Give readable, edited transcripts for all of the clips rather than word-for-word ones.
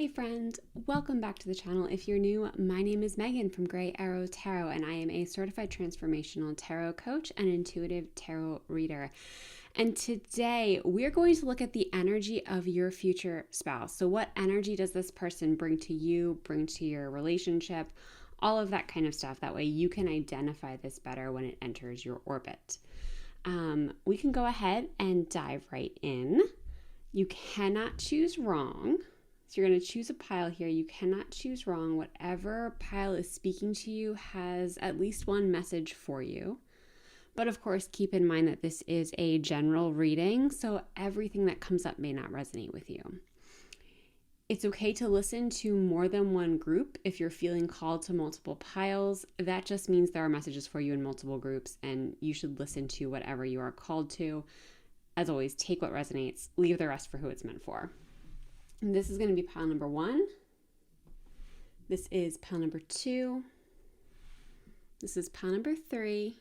Hey friend, welcome back to the channel. If you're new, my name is Megan from Gray Arrow Tarot, and I am a certified transformational tarot coach and intuitive tarot reader. And today we're going to look at the energy of your future spouse. So what energy does this person bring to you, bring to your relationship, all of that kind of stuff. That way you can identify this better when it enters your orbit. We can go ahead and dive right in. You cannot choose wrong. So you're going to choose a pile here. You cannot choose wrong. Whatever pile is speaking to you has at least one message for you. But of course, keep in mind that this is a general reading, so everything that comes up may not resonate with you. It's okay to listen to more than one group if you're feeling called to multiple piles. That just means there are messages for you in multiple groups, and you should listen to whatever you are called to. As always, take what resonates, leave the rest for who it's meant for. And this is going to be pile number 1. This is pile number 2. This is pile number 3.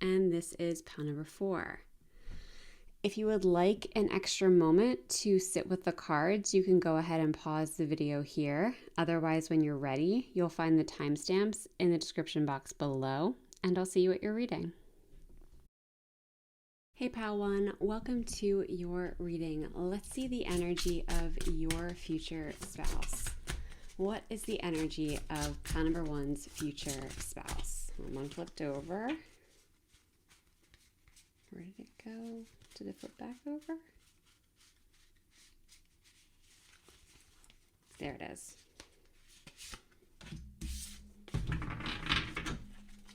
And this is pile number 4. If you would like an extra moment to sit with the cards, you can go ahead and pause the video here. Otherwise, when you're ready, you'll find the timestamps in the description box below, and I'll see you at your reading. Hey pile 1, welcome to your reading. Let's see the energy of your future spouse. What is the energy of pile number 1's future spouse? One flipped over. Where did it go? Did it flip back over? There it is.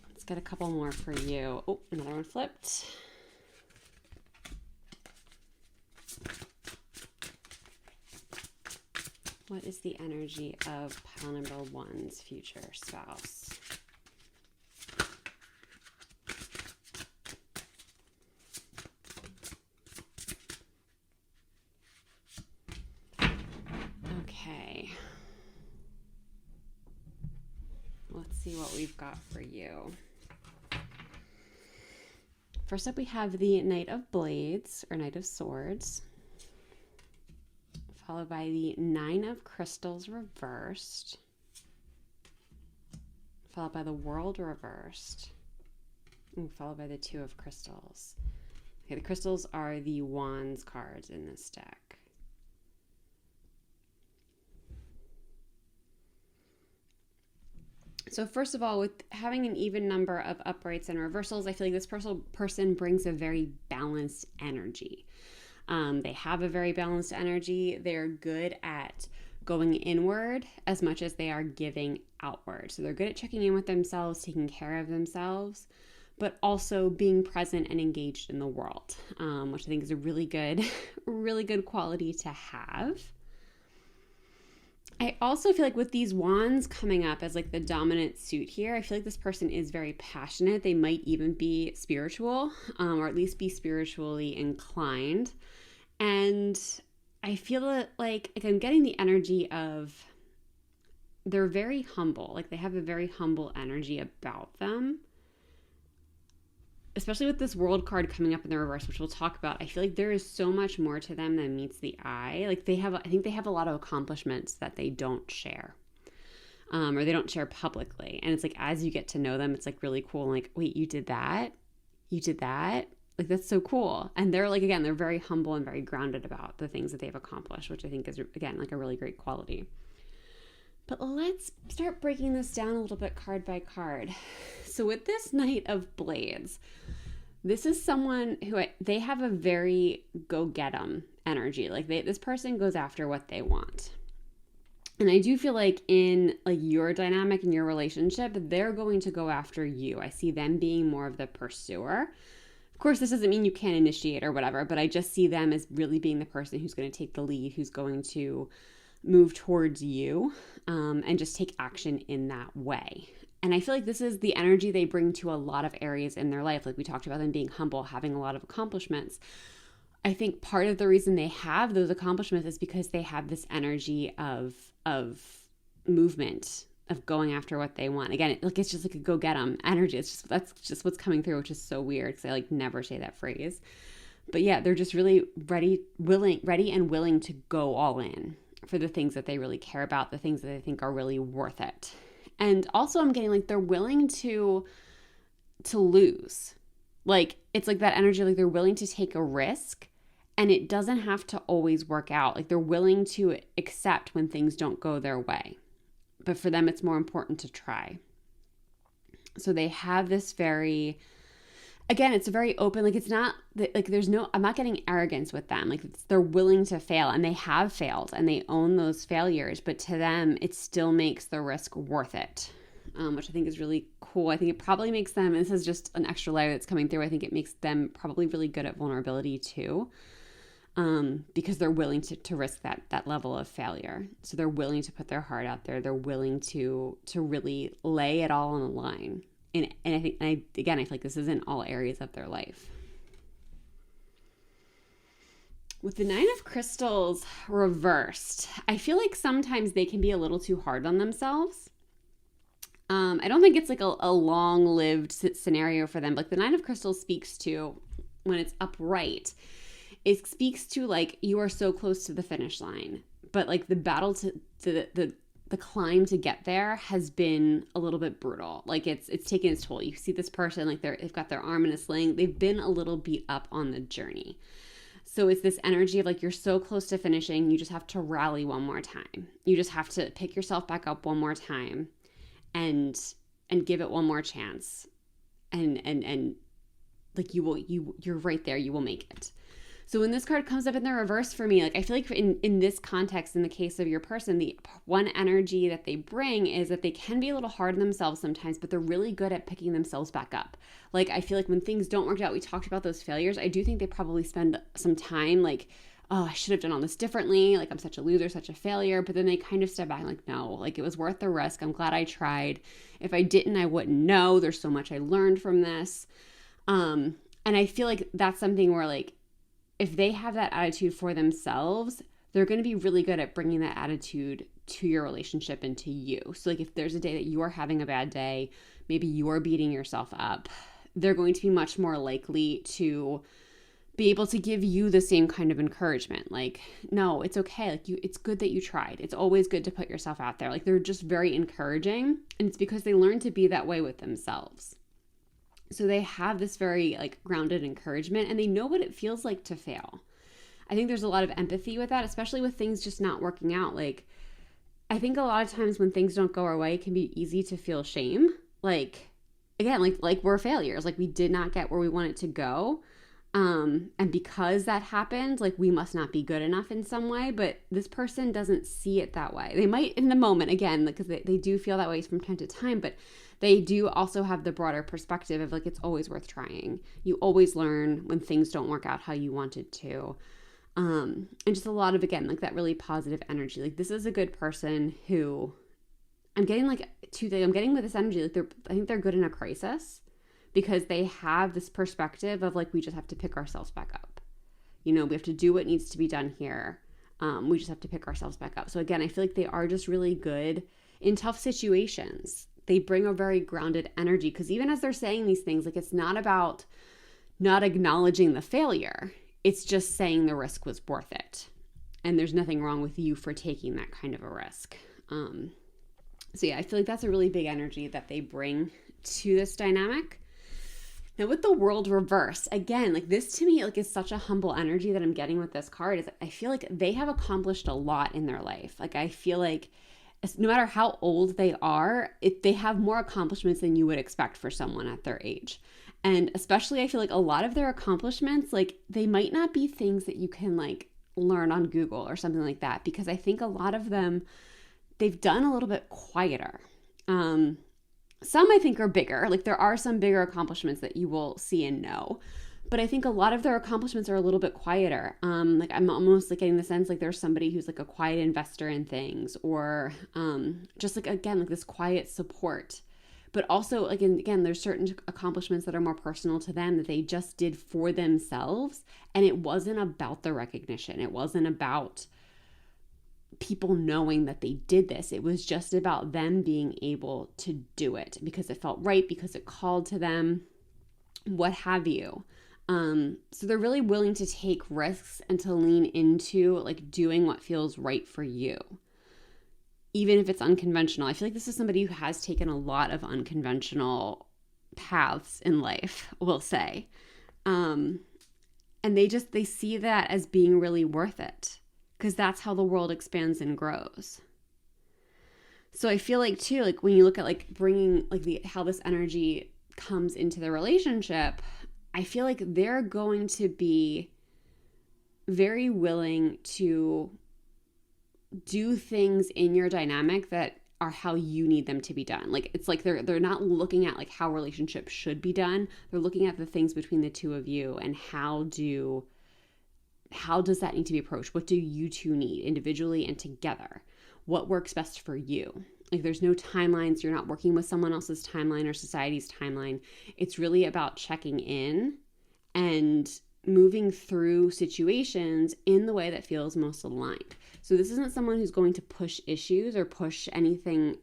Let's get a couple more for you. Oh, another one flipped. What is the energy of pile number 1's future spouse? Okay. Let's see what we've got for you. First up, we have the Knight of Blades, or Knight of Swords, followed by the 9 of Crystals reversed, followed by the World reversed, and followed by the 2 of Crystals. Okay, the crystals are the Wands cards in this deck. So first of all, with having an even number of uprights and reversals, I feel like this person brings a very balanced energy. They have a very balanced energy. They're good at going inward as much as they are giving outward. So they're good at checking in with themselves, taking care of themselves, but also being present and engaged in the world, which I think is a really good quality to have. I also feel like with these wands coming up as like the dominant suit here, I feel like this person is very passionate. They might even be spiritual, or at least be spiritually inclined. And I feel that like I'm getting the energy of they're very humble. Like they have a very humble energy about them. Especially with this World card coming up in the reverse, which we'll talk about, I feel like there is so much more to them than meets the eye. Like I think they have a lot of accomplishments that they don't share, or they don't share publicly. And it's like, as you get to know them, it's like really cool. Like, wait, you did that? You did that? Like, that's so cool. And they're like, again, they're very humble and very grounded about the things that they've accomplished, which I think is, again, like a really great quality. But let's start breaking this down a little bit card by card. So with this Knight of Blades, this is someone who they have a very go-get-em energy. Like this person goes after what they want. And I do feel like in like your dynamic in your relationship, they're going to go after you. I see them being more of the pursuer. Of course, this doesn't mean you can't initiate or whatever, but I just see them as really being the person who's going to take the lead, who's going to move towards you, and just take action in that way. And I feel like this is the energy they bring to a lot of areas in their life. Like we talked about them being humble, having a lot of accomplishments. I think part of the reason they have those accomplishments is because they have this energy of movement, of going after what they want. Again, it's just like a go get 'em energy. That's just what's coming through, which is so weird because I like never say that phrase. But yeah, they're just really ready and willing to go all in. for the things that they really care about, the things that they think are really worth it. And also I'm getting like they're willing to lose. Like it's like that energy, like they're willing to take a risk, and it doesn't have to always work out. Like they're willing to accept when things don't go their way. But for them, it's more important to try. So they have this very, again, it's a very open, like it's not, like there's no, I'm not getting arrogance with them. Like they're willing to fail, and they have failed and they own those failures. But to them, it still makes the risk worth it, which I think is really cool. I think it probably makes them, and this is just an extra layer that's coming through, I think it makes them probably really good at vulnerability too. Because they're willing to risk that level of failure. So they're willing to put their heart out there. They're willing to really lay it all on the line. And I think, I feel like this is in all areas of their life. With the Nine of Crystals reversed, I feel like sometimes they can be a little too hard on themselves. I don't think it's like a long-lived scenario for them. Like the Nine of Crystals speaks to, when it's upright, it speaks to like you are so close to the finish line, but like the battle to the climb to get there has been a little bit brutal. Like it's taken its toll. You see this person, like they've got their arm in a sling. They've been a little beat up on the journey. So it's this energy of like you're so close to finishing, you just have to rally one more time. You just have to pick yourself back up one more time and give it one more chance. And like you're right there, you will make it. So when this card comes up in the reverse for me, like I feel like in this context, in the case of your person, the one energy that they bring is that they can be a little hard on themselves sometimes, but they're really good at picking themselves back up. Like I feel like when things don't work out, we talked about those failures. I do think they probably spend some time like, oh, I should have done all this differently. Like I'm such a loser, such a failure. But then they kind of step back like, no, like it was worth the risk. I'm glad I tried. If I didn't, I wouldn't know. There's so much I learned from this. And I feel like that's something where like, if they have that attitude for themselves, they're going to be really good at bringing that attitude to your relationship and to you. So like if there's a day that you are having a bad day, maybe you are beating yourself up, they're going to be much more likely to be able to give you the same kind of encouragement. Like, no, it's okay. Like it's good that you tried. It's always good to put yourself out there. Like they're just very encouraging, and it's because they learn to be that way with themselves. So they have this very like grounded encouragement, and they know what it feels like to fail. I think there's a lot of empathy with that, especially with things just not working out. Like I think a lot of times when things don't go our way, it can be easy to feel shame. Like again, like we're failures. Like we did not get where we wanted to go. And because that happened, like we must not be good enough in some way, but this person doesn't see it that way. They might in the moment, again, because they do feel that way from time to time, but they do also have the broader perspective of like, it's always worth trying. You always learn when things don't work out how you wanted to. And just a lot of, again, like that really positive energy. Like this is a good person who I'm getting like I'm getting with this energy. Like I think they're good in a crisis, because they have this perspective of like, we just have to pick ourselves back up. You know, we have to do what needs to be done here. We just have to pick ourselves back up. So again, I feel like they are just really good in tough situations. They bring a very grounded energy, because even as they're saying these things, like it's not about not acknowledging the failure. It's just saying the risk was worth it. And there's nothing wrong with you for taking that kind of a risk. So yeah, I feel like that's a really big energy that they bring to this dynamic. Now with the World reverse, again, like this to me, like is such a humble energy that I'm getting with this card. Is I feel like they have accomplished a lot in their life. Like I feel like no matter how old they are, they have more accomplishments than you would expect for someone at their age. And especially I feel like a lot of their accomplishments, like they might not be things that you can like learn on Google or something like that, because I think a lot of them, they've done a little bit quieter. Some I think are bigger. Like there are some bigger accomplishments that you will see and know. But I think a lot of their accomplishments are a little bit quieter. Like I'm almost like getting the sense like there's somebody who's like a quiet investor in things, or just like, again, like this quiet support. But also, like, again, there's certain accomplishments that are more personal to them that they just did for themselves. And it wasn't about the recognition. It wasn't about people knowing that they did this. It was just about them being able to do it because it felt right, because it called to them, what have you. So they're really willing to take risks and to lean into like doing what feels right for you, even if it's unconventional. I feel like this is somebody who has taken a lot of unconventional paths in life, we'll say. And they see that as being really worth it, because that's how the world expands and grows. So I feel like too, like when you look at like bringing like how this energy comes into the relationship, I feel like they're going to be very willing to do things in your dynamic that are how you need them to be done. Like it's like they're not looking at like how relationships should be done. They're looking at the things between the two of you and how does that need to be approached? What do you two need individually and together? What works best for you? Like there's no timelines. You're not working with someone else's timeline or society's timeline. It's really about checking in and moving through situations in the way that feels most aligned. So this isn't someone who's going to push issues or push anything,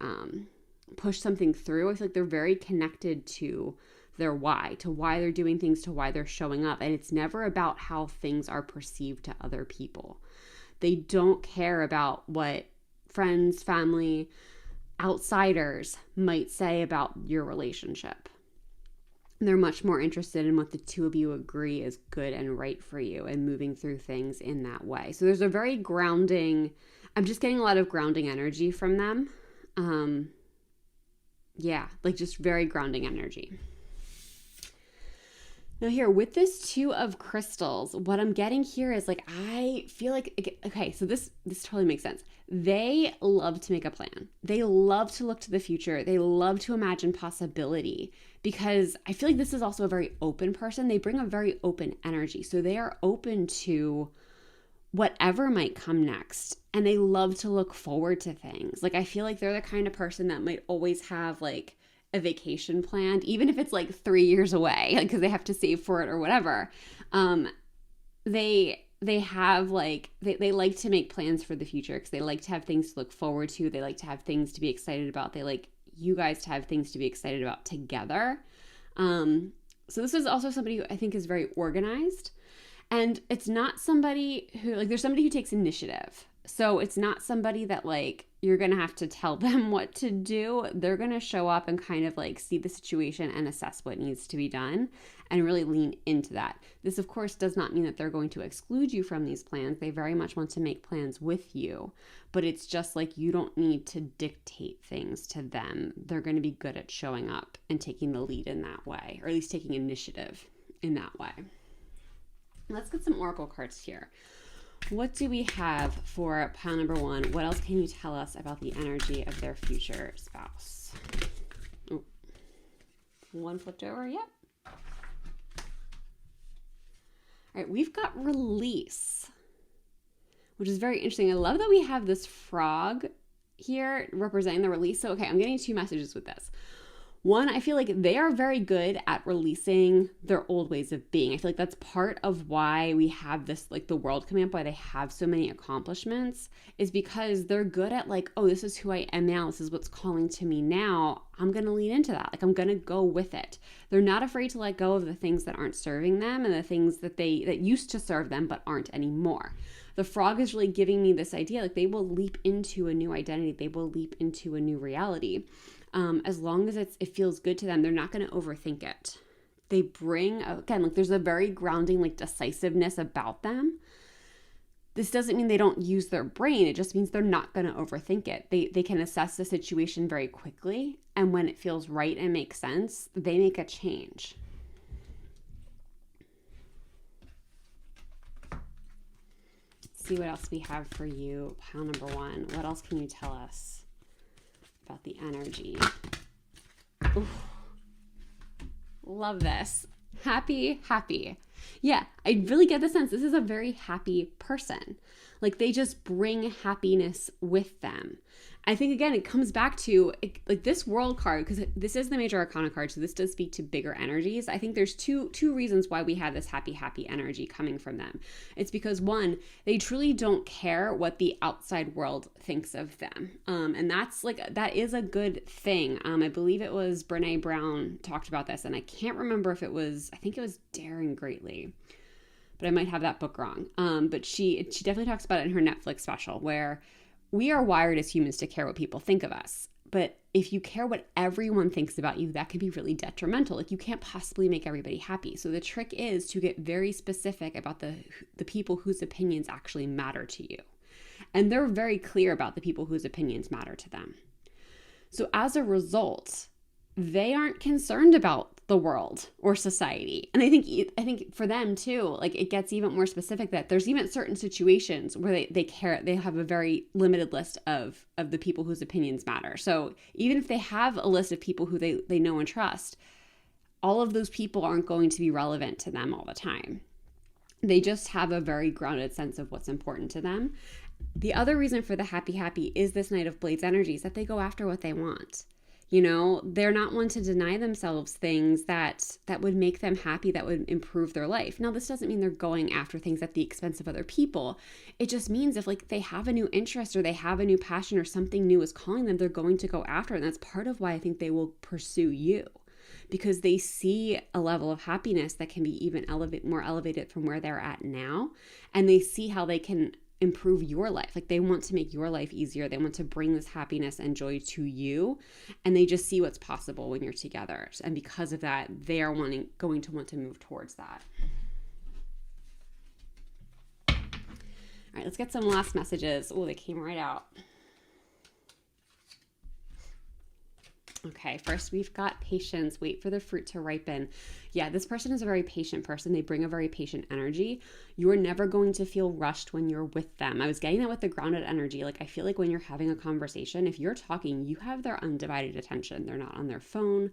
push something through. I feel like they're very connected to their why, to why they're doing things, to why they're showing up. And it's never about how things are perceived to other people. They don't care about what friends, family, outsiders might say about your relationship. They're much more interested in what the two of you agree is good and right for you and moving through things in that way. So there's a very grounding, I'm just getting a lot of grounding energy from them. Like just very grounding energy. Now here, with this Two of Crystals, what I'm getting here is like, I feel like, okay, so this totally makes sense. They love to make a plan. They love to look to the future. They love to imagine possibility, because I feel like this is also a very open person. They bring a very open energy. So they are open to whatever might come next. And they love to look forward to things. Like, I feel like they're the kind of person that might always have like a vacation planned, even if it's like 3 years away, like because they have to save for it or whatever. They have like, they like to make plans for the future because they like to have things to look forward to. They like to have things to be excited about. They like you guys to have things to be excited about together. So this is also somebody who I think is very organized, and it's not somebody who like, there's somebody who takes initiative. So it's not somebody that like you're going to have to tell them what to do. They're going to show up and kind of like see the situation and assess what needs to be done and really lean into that. This, of course, does not mean that they're going to exclude you from these plans. They very much want to make plans with you, but it's just like you don't need to dictate things to them. They're going to be good at showing up and taking the lead in that way, or at least taking initiative in that way. Let's get some oracle cards here. What do we have for pile number one? What else can you tell us about the energy of their future spouse? Oh, one flipped over. Yep. All right, we've got release, which is very interesting. I love that we have this frog here representing the release. So, okay, I'm getting two messages with this. One, I feel like they are very good at releasing their old ways of being. I feel like that's part of why we have this, like the world coming up, why they have so many accomplishments, is because they're good at like, oh, this is who I am now. This is what's calling to me now. I'm going to lean into that. Like, I'm going to go with it. They're not afraid to let go of the things that aren't serving them and the things that used to serve them but aren't anymore. The frog is really giving me this idea, like they will leap into a new identity. They will leap into a new reality. As long as it feels good to them, they're not going to overthink it. They bring, again, like there's a very grounding, like decisiveness about them. This doesn't mean they don't use their brain. It just means they're not going to overthink it. They can assess the situation very quickly. And when it feels right and makes sense, they make a change. Let's see what else we have for you. Pile number one. What else can you tell us about the energy? Oof. Love this. Happy. Yeah, I really get the sense this is a very happy person. Like they just bring happiness with them. I think, again, it comes back to like this world card, because this is the major arcana card, so this does speak to bigger energies. I think there's two reasons why we have this happy energy coming from them. It's because, one, they truly don't care what the outside world thinks of them. And that is a good thing. I believe it was Brene Brown talked about this, and I can't remember if I think it was daring greatly. But I might have that book wrong. But she definitely talks about it in her Netflix special, where we are wired as humans to care what people think of us. But if you care what everyone thinks about you, that could be really detrimental. Like, you can't possibly make everybody happy. So the trick is to get very specific about the people whose opinions actually matter to you. And they're very clear about the people whose opinions matter to them. So as a result, they aren't concerned about the world or society. And I think for them too, like, it gets even more specific that there's even certain situations where they care. They have a very limited list of the people whose opinions matter. So even if they have a list of people who they know and trust, all of those people aren't going to be relevant to them all the time. They just have a very grounded sense of what's important to them. The other reason for the happy is this Knight of Blades energy is that they go after what they want. You know, they're not one to deny themselves things that would make them happy, that would improve their life. Now, this doesn't mean they're going after things at the expense of other people. It just means if, like, they have a new interest or they have a new passion or something new is calling them, they're going to go after it. And that's part of why I think they will pursue you, because they see a level of happiness that can be even more elevated from where they're at now. And they see how they can improve your life. Like, they want to make your life easier. They want to bring this happiness and joy to you. And they just see what's possible when you're together. And because of that, they are going to want to move towards that. All right, let's get some last messages. Oh, they came right out. Okay, first we've got patience. Wait for the fruit to ripen. Yeah, this person is a very patient person. They bring a very patient energy. You are never going to feel rushed when you're with them. I was getting that with the grounded energy. Like, I feel like when you're having a conversation, if you're talking, you have their undivided attention. They're not on their phone.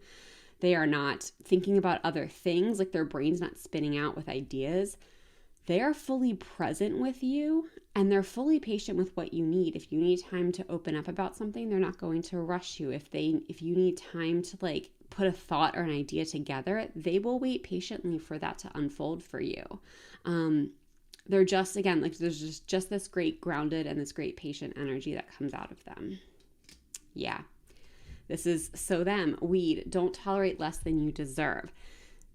They are not thinking about other things. Like, their brain's not spinning out with ideas. They are fully present with you, and they're fully patient with what you need. If you need time to open up about something, they're not going to rush you. If you need time to, like, put a thought or an idea together, they will wait patiently for that to unfold for you. They're just, again, like, there's just this great grounded and this great patient energy that comes out of them. Yeah. This is so them. Weed, don't tolerate less than you deserve.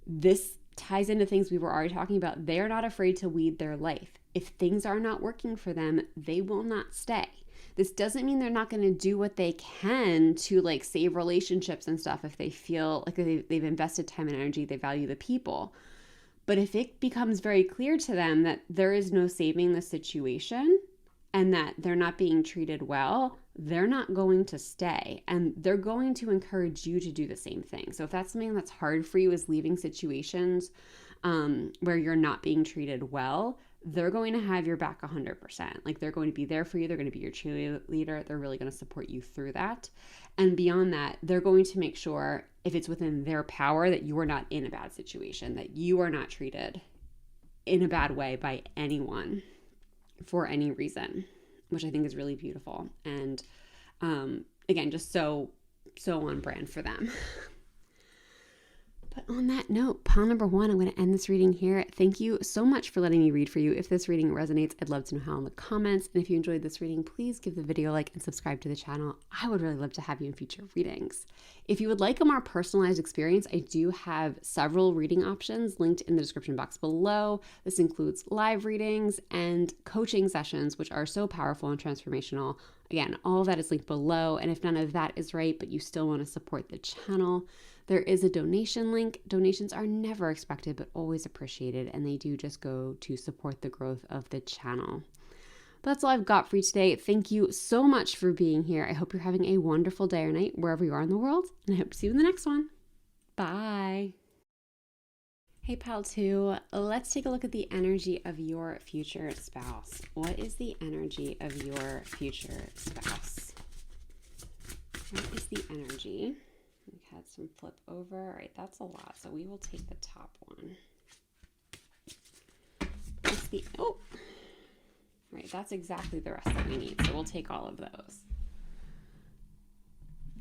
This ties into things we were already talking about. They're not afraid to weed their life. If things are not working for them, they will not stay. This doesn't mean they're not going to do what they can to, like, save relationships and stuff if they feel like they've invested time and energy, they value the people. But if it becomes very clear to them that there is no saving the situation and that they're not being treated well, they're not going to stay, and they're going to encourage you to do the same thing. So if that's something that's hard for you, is leaving situations where you're not being treated well, they're going to have your back 100%. Like, they're going to be there for you. They're going to be your cheerleader. They're really going to support you through that. And beyond that, they're going to make sure, if it's within their power, that you are not in a bad situation, that you are not treated in a bad way by anyone for any reason, which I think is really beautiful. And again, just so on brand for them. But on that note, pile number 1, I'm going to end this reading here. Thank you so much for letting me read for you. If this reading resonates, I'd love to know how in the comments. And if you enjoyed this reading, please give the video a like and subscribe to the channel. I would really love to have you in future readings. If you would like a more personalized experience, I do have several reading options linked in the description box below. This includes live readings and coaching sessions, which are so powerful and transformational. Again, all of that is linked below. And if none of that is right, but you still want to support the channel, there is a donation link. Donations are never expected, but always appreciated, and they do just go to support the growth of the channel. But that's all I've got for you today. Thank you so much for being here. I hope you're having a wonderful day or night wherever you are in the world, and I hope to see you in the next one. Bye. Hey, pal 2, let's take a look at the energy of your future spouse. What is the energy of your future spouse? What is the energy? We've had some flip over. All right, that's a lot, so we will take the top one. That's the, oh, all right, that's exactly the rest that we need, so we'll take all of those.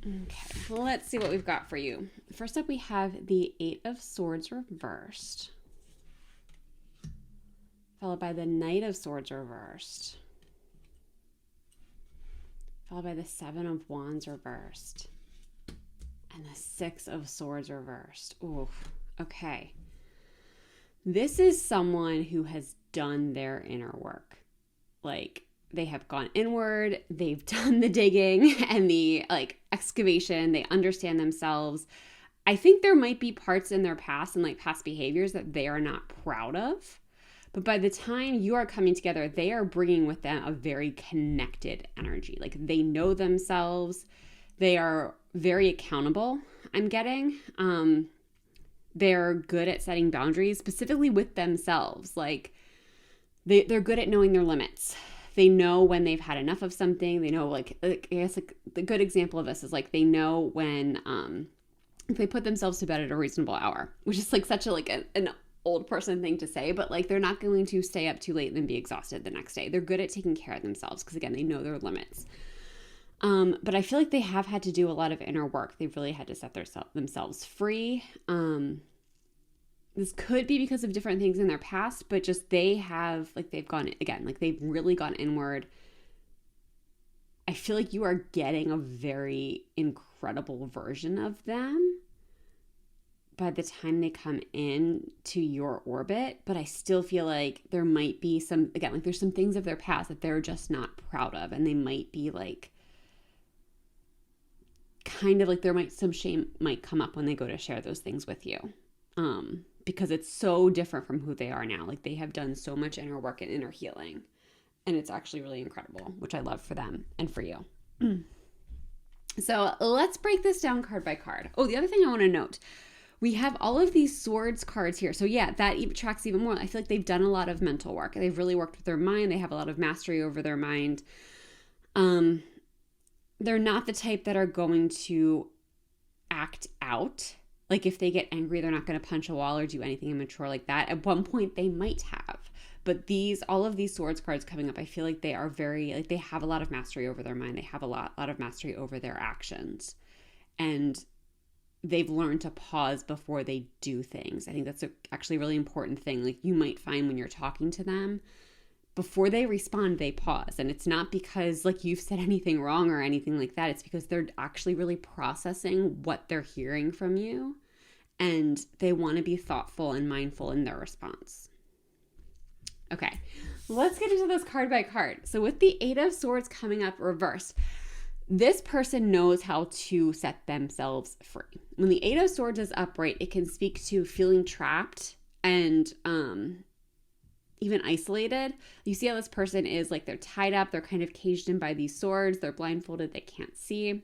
Okay, well, let's see what we've got for you. First up, we have the 8 of Swords reversed, followed by the Knight of Swords reversed, followed by the 7 of Wands reversed, and the 6 of Swords reversed. Ooh, okay. This is someone who has done their inner work. Like, they have gone inward, they've done the digging and the excavation, they understand themselves. I think there might be parts in their past and past behaviors that they are not proud of. But by the time you are coming together, they are bringing with them a very connected energy. Like, they know themselves. They are very accountable, I'm getting. They're good at setting boundaries, specifically with themselves. Like, they're good at knowing their limits. They know when they've had enough of something. They know, I guess the good example of this is they know when if they put themselves to bed at a reasonable hour, which is such an old person thing to say, but they're not going to stay up too late and then be exhausted the next day. They're good at taking care of themselves because, again, they know their limits. But I feel like they have had to do a lot of inner work. They've really had to set themselves free. This could be because of different things in their past, but just they have, they've gone, again, they've really gone inward. I feel like you are getting a very incredible version of them by the time they come in to your orbit, but I still feel like there might be some, again, there's some things of their past that they're just not proud of, and they might be some shame might come up when they go to share those things with you. Because it's so different from who they are now. They have done so much inner work and inner healing. And it's actually really incredible, which I love for them and for you. So let's break this down card by card. Oh, the other thing I want to note, we have all of these swords cards here. So yeah, that even tracks even more. I feel like they've done a lot of mental work. They've really worked with their mind. They have a lot of mastery over their mind. They're not the type that are going to act out. If they get angry, they're not going to punch a wall or do anything immature like that. At one point, they might have. But all of these swords cards coming up, I feel like they are very, they have a lot of mastery over their mind. They have a lot of mastery over their actions. And they've learned to pause before they do things. I think that's actually a really important thing. You might find when you're talking to them, before they respond, they pause. And it's not because you've said anything wrong or anything like that. It's because they're actually really processing what they're hearing from you. And they want to be thoughtful and mindful in their response. Okay, let's get into this card by card. So with the Eight of Swords coming up reversed, this person knows how to set themselves free. When the Eight of Swords is upright, it can speak to feeling trapped and even isolated. You see how this person is they're tied up, they're kind of caged in by these swords, they're blindfolded, they can't see.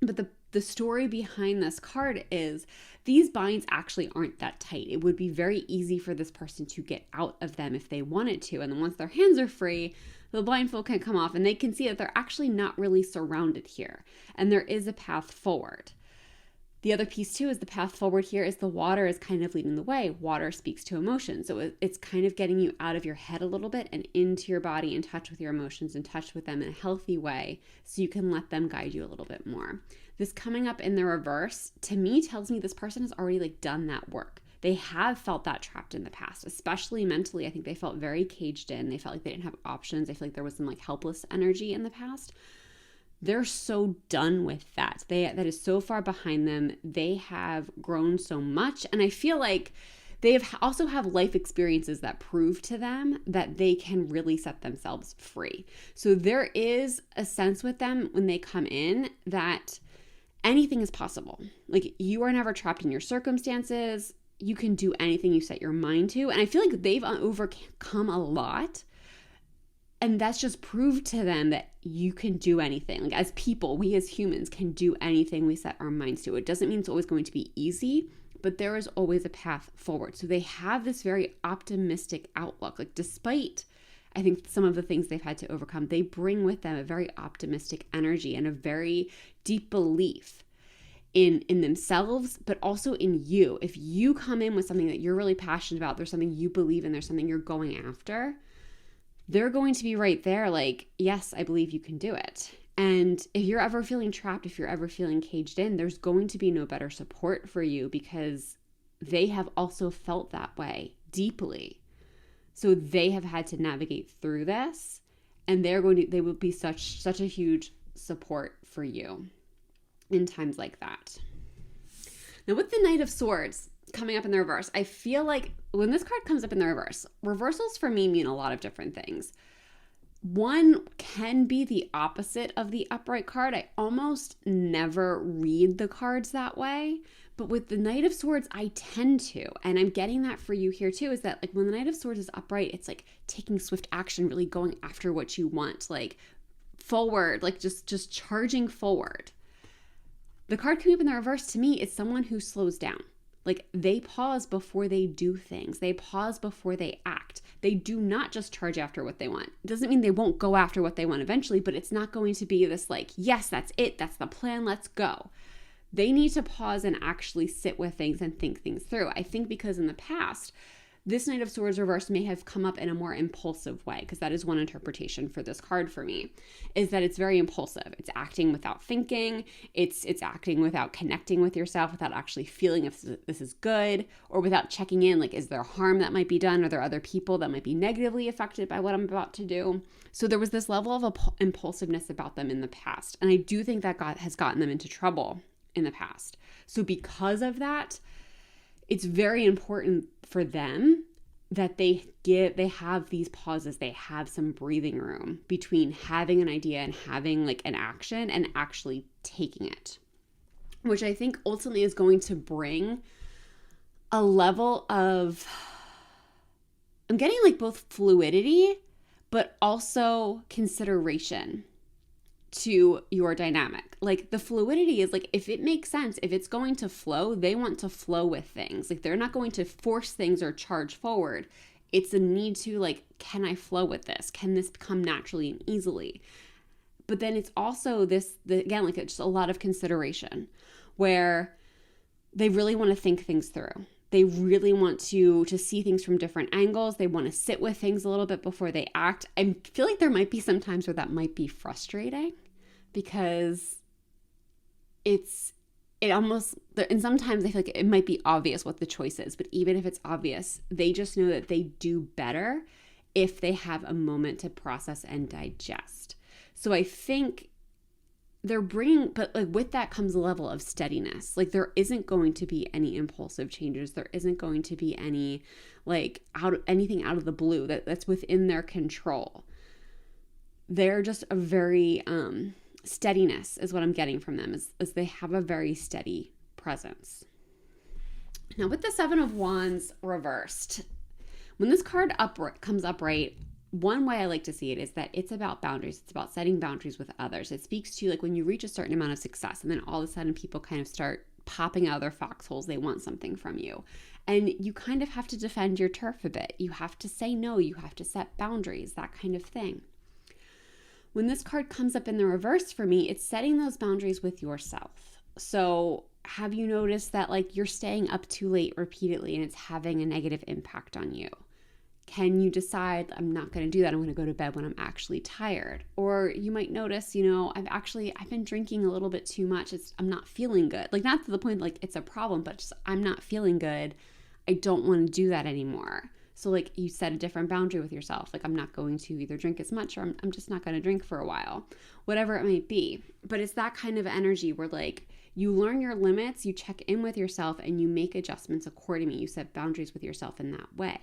But the story behind this card is these binds actually aren't that tight. It would be very easy for this person to get out of them if they wanted to. And then once their hands are free, the blindfold can come off and they can see that they're actually not really surrounded here. And there is a path forward. The other piece too is the path forward here is the water is kind of leading the way. Water speaks to emotion. So it's kind of getting you out of your head a little bit and into your body, in touch with your emotions, in touch with them in a healthy way so you can let them guide you a little bit more. This coming up in the reverse, to me, tells me this person has already done that work. They have felt that trapped in the past, especially mentally. I think they felt very caged in. They felt like they didn't have options. I feel like there was some helpless energy in the past. They're so done with that. That is so far behind them. They have grown so much. And I feel like they also have life experiences that prove to them that they can really set themselves free. So there is a sense with them when they come in that anything is possible. You are never trapped in your circumstances. You can do anything you set your mind to. And I feel like they've overcome a lot. And that's just proved to them that you can do anything. As people, we as humans can do anything we set our minds to. It doesn't mean it's always going to be easy, but there is always a path forward. So they have this very optimistic outlook. Despite, I think, some of the things they've had to overcome, they bring with them a very optimistic energy and a very deep belief in themselves, but also in you. If you come in with something that you're really passionate about, there's something you believe in, there's something you're going after, they're going to be right there yes, I believe you can do it. And if you're ever feeling trapped, if you're ever feeling caged in, there's going to be no better support for you because they have also felt that way deeply. So they have had to navigate through this, and they will be such a huge support for you in times like that. Now with the Knight of Swords, coming up in the reverse, I feel like when this card comes up in the reverse, reversals for me mean a lot of different things. One can be the opposite of the upright card. I almost never read the cards that way. But with the Knight of Swords, I tend to. And I'm getting that for you here too, is that like when the Knight of Swords is upright, it's like taking swift action, really going after what you want, like forward, like just charging forward. The card coming up in the reverse to me is someone who slows down. Like they pause before they do things. They pause before they act. They do not just charge after what they want. It doesn't mean they won't go after what they want eventually, but it's not going to be this like, yes, that's it. That's the plan. Let's go. They need to pause and actually sit with things and think things through. I think because in the past, this Knight of Swords reverse may have come up in a more impulsive way, because that is one interpretation for this card for me, is that it's very impulsive. It's acting without thinking. It's acting without connecting with yourself, without actually feeling if this is good, or without checking in, like, is there harm that might be done? Are there other people that might be negatively affected by what I'm about to do? So there was this level of impulsiveness about them in the past. And I do think that has gotten them into trouble in the past. So because of that, it's very important for them that they have these pauses, they have some breathing room between having an idea and having like an action and actually taking it, which I think ultimately is going to bring a level of, I'm getting like both fluidity, but also consideration to your dynamic. Like the fluidity is like, if it makes sense, if it's going to flow, they want to flow with things. Like they're not going to force things or charge forward. It's a need to like, can I flow with this? Can this come naturally and easily? But then it's also again, like it's just a lot of consideration where they really want to think things through. They really want to see things from different angles. They want to sit with things a little bit before they act. I feel like there might be some times where that might be frustrating, because it almost, and sometimes I feel like it might be obvious what the choice is, but even if it's obvious, they just know that they do better if they have a moment to process and digest. So I think they're bringing, but like with that comes a level of steadiness. Like there isn't going to be any impulsive changes. There isn't going to be any like anything out of the blue that's within their control. They're just a very steadiness is what I'm getting from them, is they have a very steady presence. Now with the Seven of Wands reversed, when this card comes upright, one way I like to see it is that it's about boundaries. It's about setting boundaries with others. It speaks to like when you reach a certain amount of success and then all of a sudden people kind of start popping out of their foxholes. They want something from you. And you kind of have to defend your turf a bit. You have to say no. You have to set boundaries, that kind of thing. When this card comes up in the reverse for me, it's setting those boundaries with yourself. So have you noticed that like you're staying up too late repeatedly and it's having a negative impact on you? Can you decide, I'm not going to do that. I'm going to go to bed when I'm actually tired. Or you might notice, I've been drinking a little bit too much. I'm not feeling good. Like not to the point like it's a problem, but just I'm not feeling good. I don't want to do that anymore. So like you set a different boundary with yourself. Like I'm not going to either drink as much, or I'm just not going to drink for a while, whatever it might be. But it's that kind of energy where like you learn your limits, you check in with yourself, and you make adjustments accordingly. You set boundaries with yourself in that way.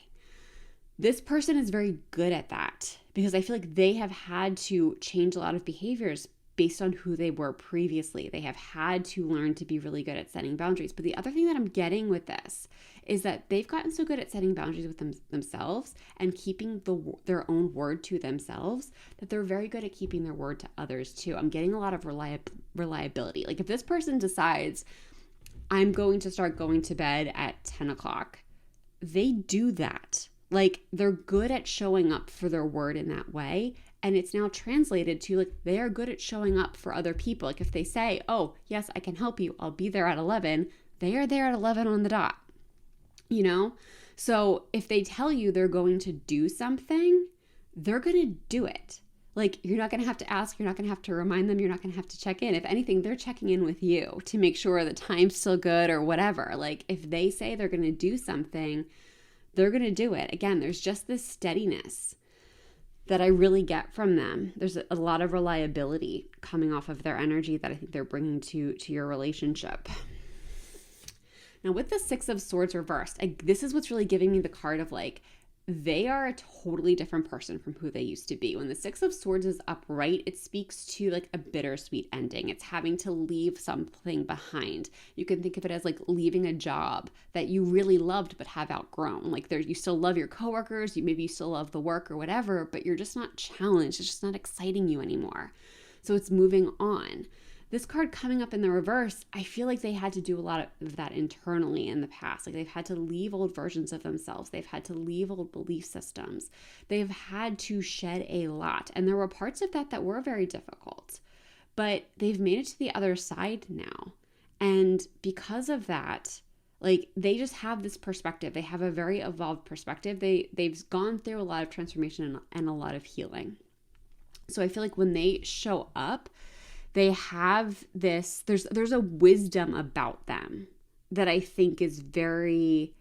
This person is very good at that because I feel like they have had to change a lot of behaviors based on who they were previously. They have had to learn to be really good at setting boundaries. But the other thing that I'm getting with this is that they've gotten so good at setting boundaries with themselves and keeping their own word to themselves that they're very good at keeping their word to others too. I'm getting a lot of reliability. Like if this person decides, I'm going to start going to bed at 10 o'clock, they do that. Like they're good at showing up for their word in that way. And it's now translated to like, they are good at showing up for other people. Like if they say, oh yes, I can help you, I'll be there at 11. They are there at 11 on the dot, So if they tell you they're going to do something, they're going to do it. Like you're not going to have to ask, you're not going to have to remind them, you're not going to have to check in. If anything, they're checking in with you to make sure the time's still good or whatever. Like if they say they're going to do something, they're going to do it. Again, there's just this steadiness that I really get from them. There's a lot of reliability coming off of their energy that I think they're bringing to your relationship. Now with the Six of Swords reversed, this is what's really giving me the card of like, they are a totally different person from who they used to be. When the Six of Swords is upright, it speaks to like a bittersweet ending. It's having to leave something behind. You can think of it as like leaving a job that you really loved but have outgrown. Like you still love your coworkers, maybe you still love the work or whatever, but you're just not challenged. It's just not exciting you anymore. So it's moving on. This card coming up in the reverse, I feel like they had to do a lot of that internally in the past. Like they've had to leave old versions of themselves. They've had to leave old belief systems. They've had to shed a lot. And there were parts of that were very difficult. But they've made it to the other side now. And because of that, like they just have this perspective. They have a very evolved perspective. They've gone through a lot of transformation and a lot of healing. So I feel like when they show up, they have this, there's a wisdom about them that I think is very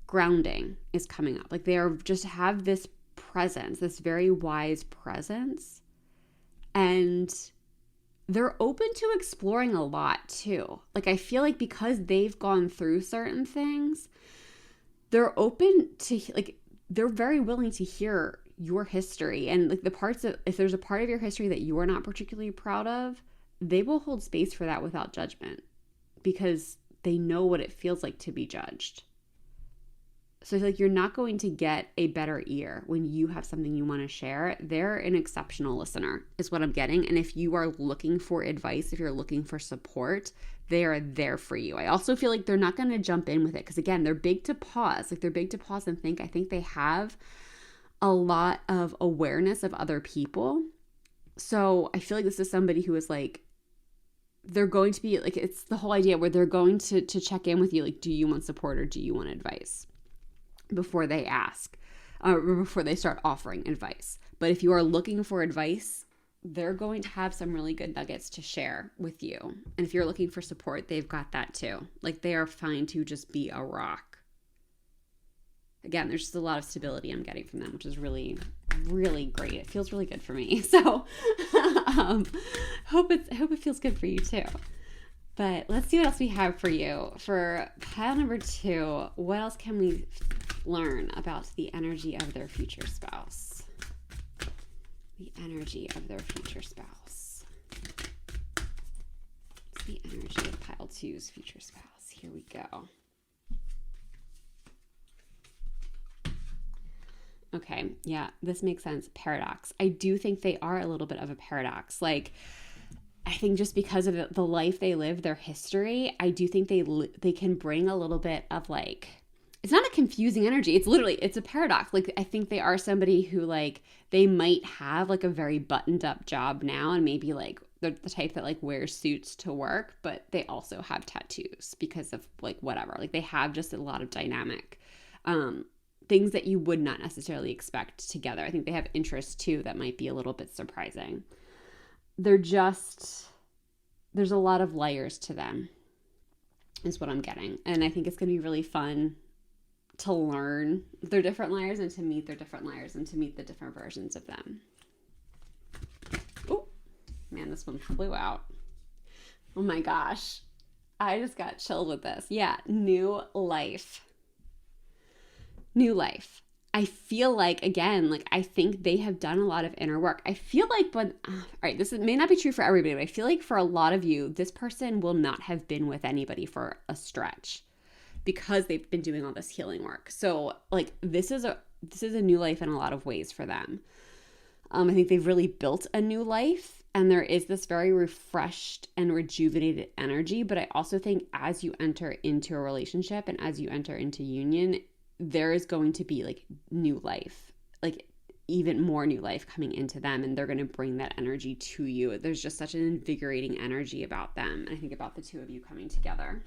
grounding is coming up. Like they are just have this presence, this very wise presence. And they're open to exploring a lot too. Like I feel like because they've gone through certain things, they're open to like, they're very willing to hear your history and like the parts of, if there's a part of your history that you are not particularly proud of, they will hold space for that without judgment because they know what it feels like to be judged. So I feel like you're not going to get a better ear when you have something you want to share. They're an exceptional listener is what I'm getting. And if you are looking for advice, if you're looking for support, they are there for you. I also feel like they're not going to jump in with it because again, they're big to pause. Like they're big to pause and think. I think they have a lot of awareness of other people. So I feel like this is somebody who is like, they're going to be like, it's the whole idea where they're going to check in with you. Like, do you want support or do you want advice before they ask or before they start offering advice? But if you are looking for advice, they're going to have some really good nuggets to share with you. And if you're looking for support, they've got that too. Like they are fine to just be a rock. Again, there's just a lot of stability I'm getting from them, which is really, really great. It feels really good for me. So hope it feels good for you too. But let's see what else we have for you. For pile number 2, what else can we learn about the energy of their future spouse? The energy of their future spouse. What's the energy of pile 2's future spouse? Here we go. Okay, yeah, this makes sense. Paradox. I do think they are a little bit of a paradox. Like, I think just because of the life they live, their history, I do think they can bring a little bit of like, it's not a confusing energy. It's a paradox. Like, I think they are somebody who like, they might have like a very buttoned up job now and maybe like they're the type that like wears suits to work, but they also have tattoos because of like whatever. Like they have just a lot of dynamic things that you would not necessarily expect together. I think they have interests too that might be a little bit surprising. There's a lot of layers to them is what I'm getting. And I think it's going to be really fun to learn their different layers and to meet their different layers and to meet the different versions of them. Oh, man, this one flew out. Oh my gosh. I just got chilled with this. Yeah, new life. New life. I feel like, again, like I think they have done a lot of inner work. I feel like, all right, may not be true for everybody, but I feel like for a lot of you, this person will not have been with anybody for a stretch because they've been doing all this healing work. So like this is a new life in a lot of ways for them. I think they've really built a new life and there is this very refreshed and rejuvenated energy. But I also think as you enter into a relationship and as you enter into union, there is going to be like new life, like even more new life coming into them. And they're going to bring that energy to you. There's just such an invigorating energy about them. And I think about the two of you coming together.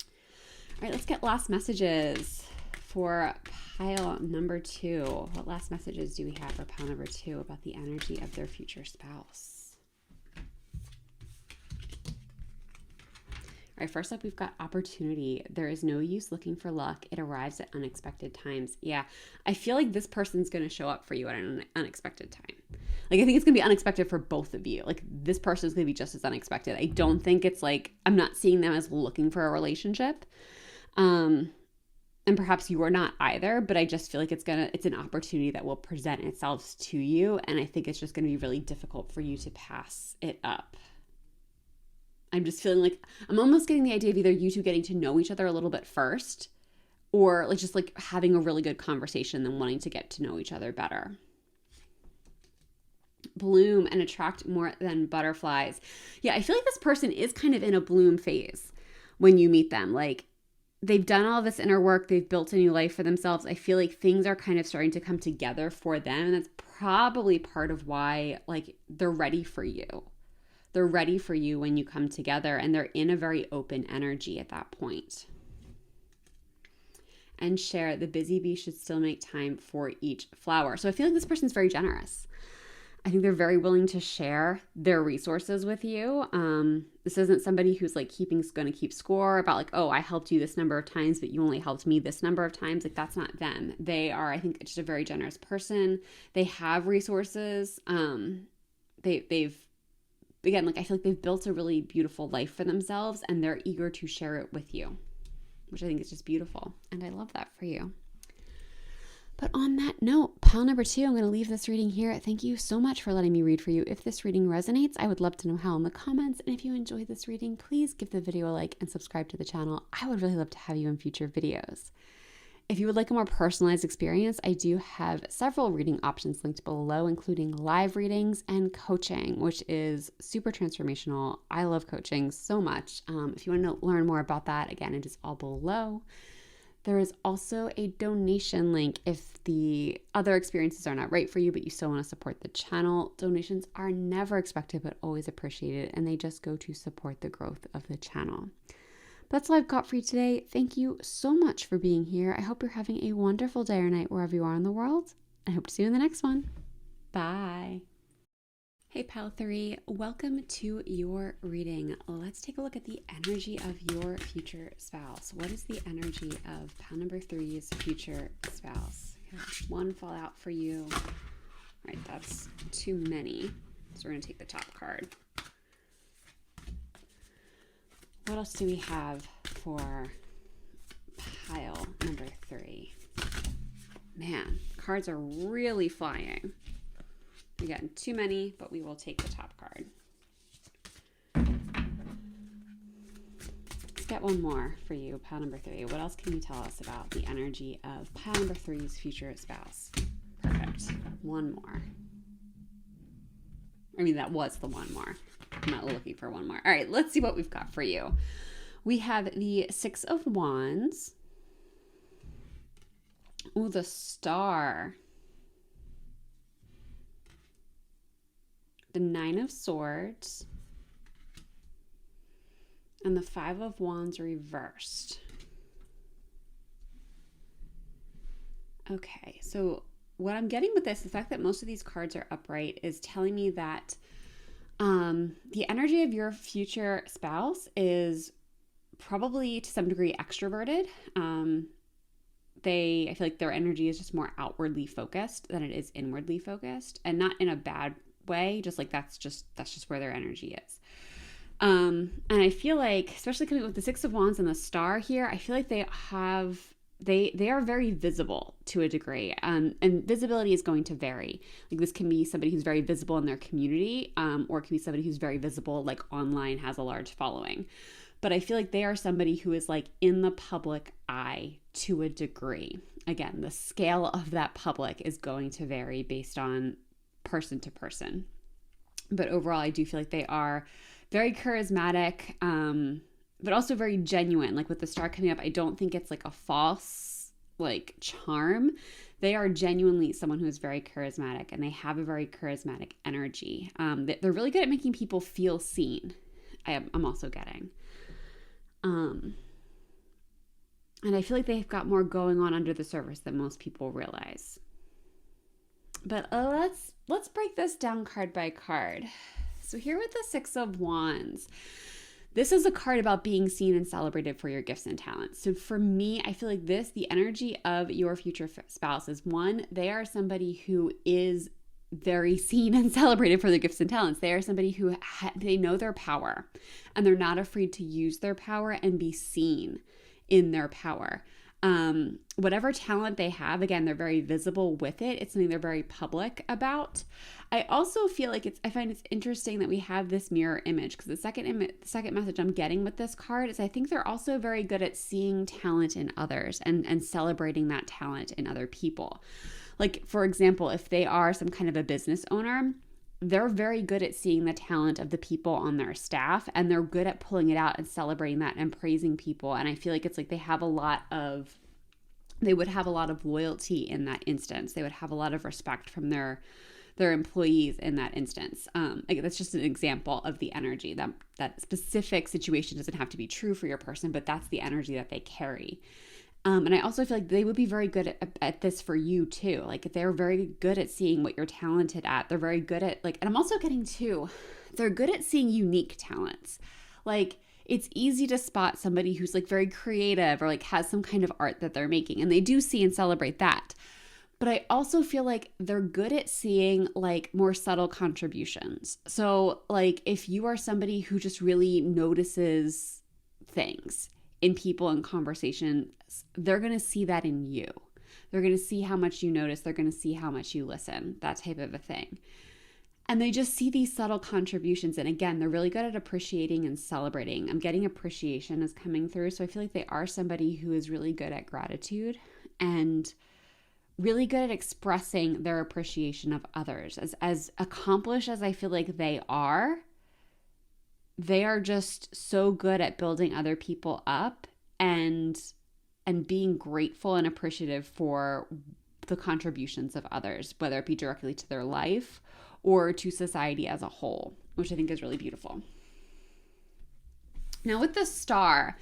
All right, let's get last messages for pile number 2. What last messages do we have for pile number 2 about the energy of their future spouse? All right, first up, we've got opportunity. There is no use looking for luck. It arrives at unexpected times. Yeah, I feel like this person's going to show up for you at an unexpected time. Like, I think it's going to be unexpected for both of you. Like, this person is going to be just as unexpected. I don't think it's like, I'm not seeing them as looking for a relationship. And perhaps you are not either, but I just feel like it's an opportunity that will present itself to you. And I think it's just going to be really difficult for you to pass it up. I'm just feeling like I'm almost getting the idea of either you two getting to know each other a little bit first, or like just like having a really good conversation, then wanting to get to know each other better. Bloom and attract more than butterflies. Yeah, I feel like this person is kind of in a bloom phase when you meet them. Like, they've done all this inner work. They've built a new life for themselves. I feel like things are kind of starting to come together for them. And that's probably part of why, like, they're ready for you. They're ready for you when you come together, and they're in a very open energy at that point. And share, the busy bee should still make time for each flower. So I feel like this person's very generous. I think they're very willing to share their resources with you. This isn't somebody who's like going to keep score about like, oh, I helped you this number of times, but you only helped me this number of times. Like, that's not them. They are, I think, just a very generous person. They have resources. They've again, like, I feel like they've built a really beautiful life for themselves, and they're eager to share it with you, which I think is just beautiful. And I love that for you. But on that note, pile number 2, I'm going to leave this reading here. Thank you so much for letting me read for you. If this reading resonates, I would love to know how in the comments. And if you enjoyed this reading, please give the video a like and subscribe to the channel. I would really love to have you in future videos. If you would like a more personalized experience, I do have several reading options linked below, including live readings and coaching, which is super transformational. I love coaching so much. If you want to learn more about that, again, it is all below. There is also a donation link if the other experiences are not right for you, but you still want to support the channel. Donations are never expected, but always appreciated, and they just go to support the growth of the channel. That's all I've got for you today. Thank you so much for being here. I hope you're having a wonderful day or night wherever you are in the world. I hope to see you in the next one. Bye. Hey, Pile 3, welcome to your reading. Let's take a look at the energy of your future spouse. What is the energy of Pile number 3's future spouse? One fall out for you. All right, that's too many. So we're going to take the top card. What else do we have for pile number 3? Man, cards are really flying. We got too many, but we will take the top card. Let's get one more for you, pile number 3. What else can you tell us about the energy of pile number 3's future spouse? Perfect. One more. I mean, that was the one more. I'm not looking for one more. All right, let's see what we've got for you. We have the 6 of Wands. Ooh, the Star. The 9 of Swords. And the 5 of Wands reversed. Okay, so what I'm getting with this, the fact that most of these cards are upright, is telling me that the energy of your future spouse is probably to some degree extroverted. I feel like their energy is just more outwardly focused than it is inwardly focused, and not in a bad way, just like that's just where their energy is. And I feel like, especially coming with the 6 of Wands and the Star here, I feel like they are very visible to a degree, and visibility is going to vary. Like, this can be somebody who's very visible in their community, or it can be somebody who's very visible like online, has a large following. But I feel like they are somebody who is like in the public eye to a degree. Again, the scale of that public is going to vary based on person to person. But overall, I do feel like they are very charismatic, but also very genuine. Like with the Star coming up, I don't think it's like a false like charm. They are genuinely someone who is very charismatic, and they have a very charismatic energy. They're really good at making people feel seen. I'm also getting. And I feel like they've got more going on under the surface than most people realize. But let's break this down card by card. So here with the 6 of Wands, this is a card about being seen and celebrated for your gifts and talents. So for me, I feel like the energy of your future spouse is, one, they are somebody who is very seen and celebrated for their gifts and talents. They are somebody who they know their power, and they're not afraid to use their power and be seen in their power. Whatever talent they have, again, they're very visible with it. It's something they're very public about. I also feel like I find it's interesting that we have this mirror image, because the second message I'm getting with this card is I think they're also very good at seeing talent in others and celebrating that talent in other people. Like, for example, if they are some kind of a business owner, they're very good at seeing the talent of the people on their staff, and they're good at pulling it out and celebrating that and praising people. And I feel like it's like they would have a lot of loyalty in that instance. They would have a lot of respect from their employees in that instance. Like, that's just an example of the energy. That specific situation doesn't have to be true for your person, but that's the energy that they carry. And I also feel like they would be very good at this for you too. Like, they're very good at seeing what you're talented at. They're very good at and I'm also getting too, they're good at seeing unique talents. Like, it's easy to spot somebody who's like very creative or like has some kind of art that they're making, and they do see and celebrate that. But I also feel like they're good at seeing like more subtle contributions. So like, if you are somebody who just really notices things in people and conversations, they're going to see that in you. They're going to see how much you notice. They're going to see how much you listen, that type of a thing. And they just see these subtle contributions. And again, they're really good at appreciating and celebrating. I'm getting appreciation is coming through. So I feel like they are somebody who is really good at gratitude and really good at expressing their appreciation of others. As accomplished as I feel like they are just so good at building other people up and being grateful and appreciative for the contributions of others, whether it be directly to their life or to society as a whole, which I think is really beautiful. Now with the star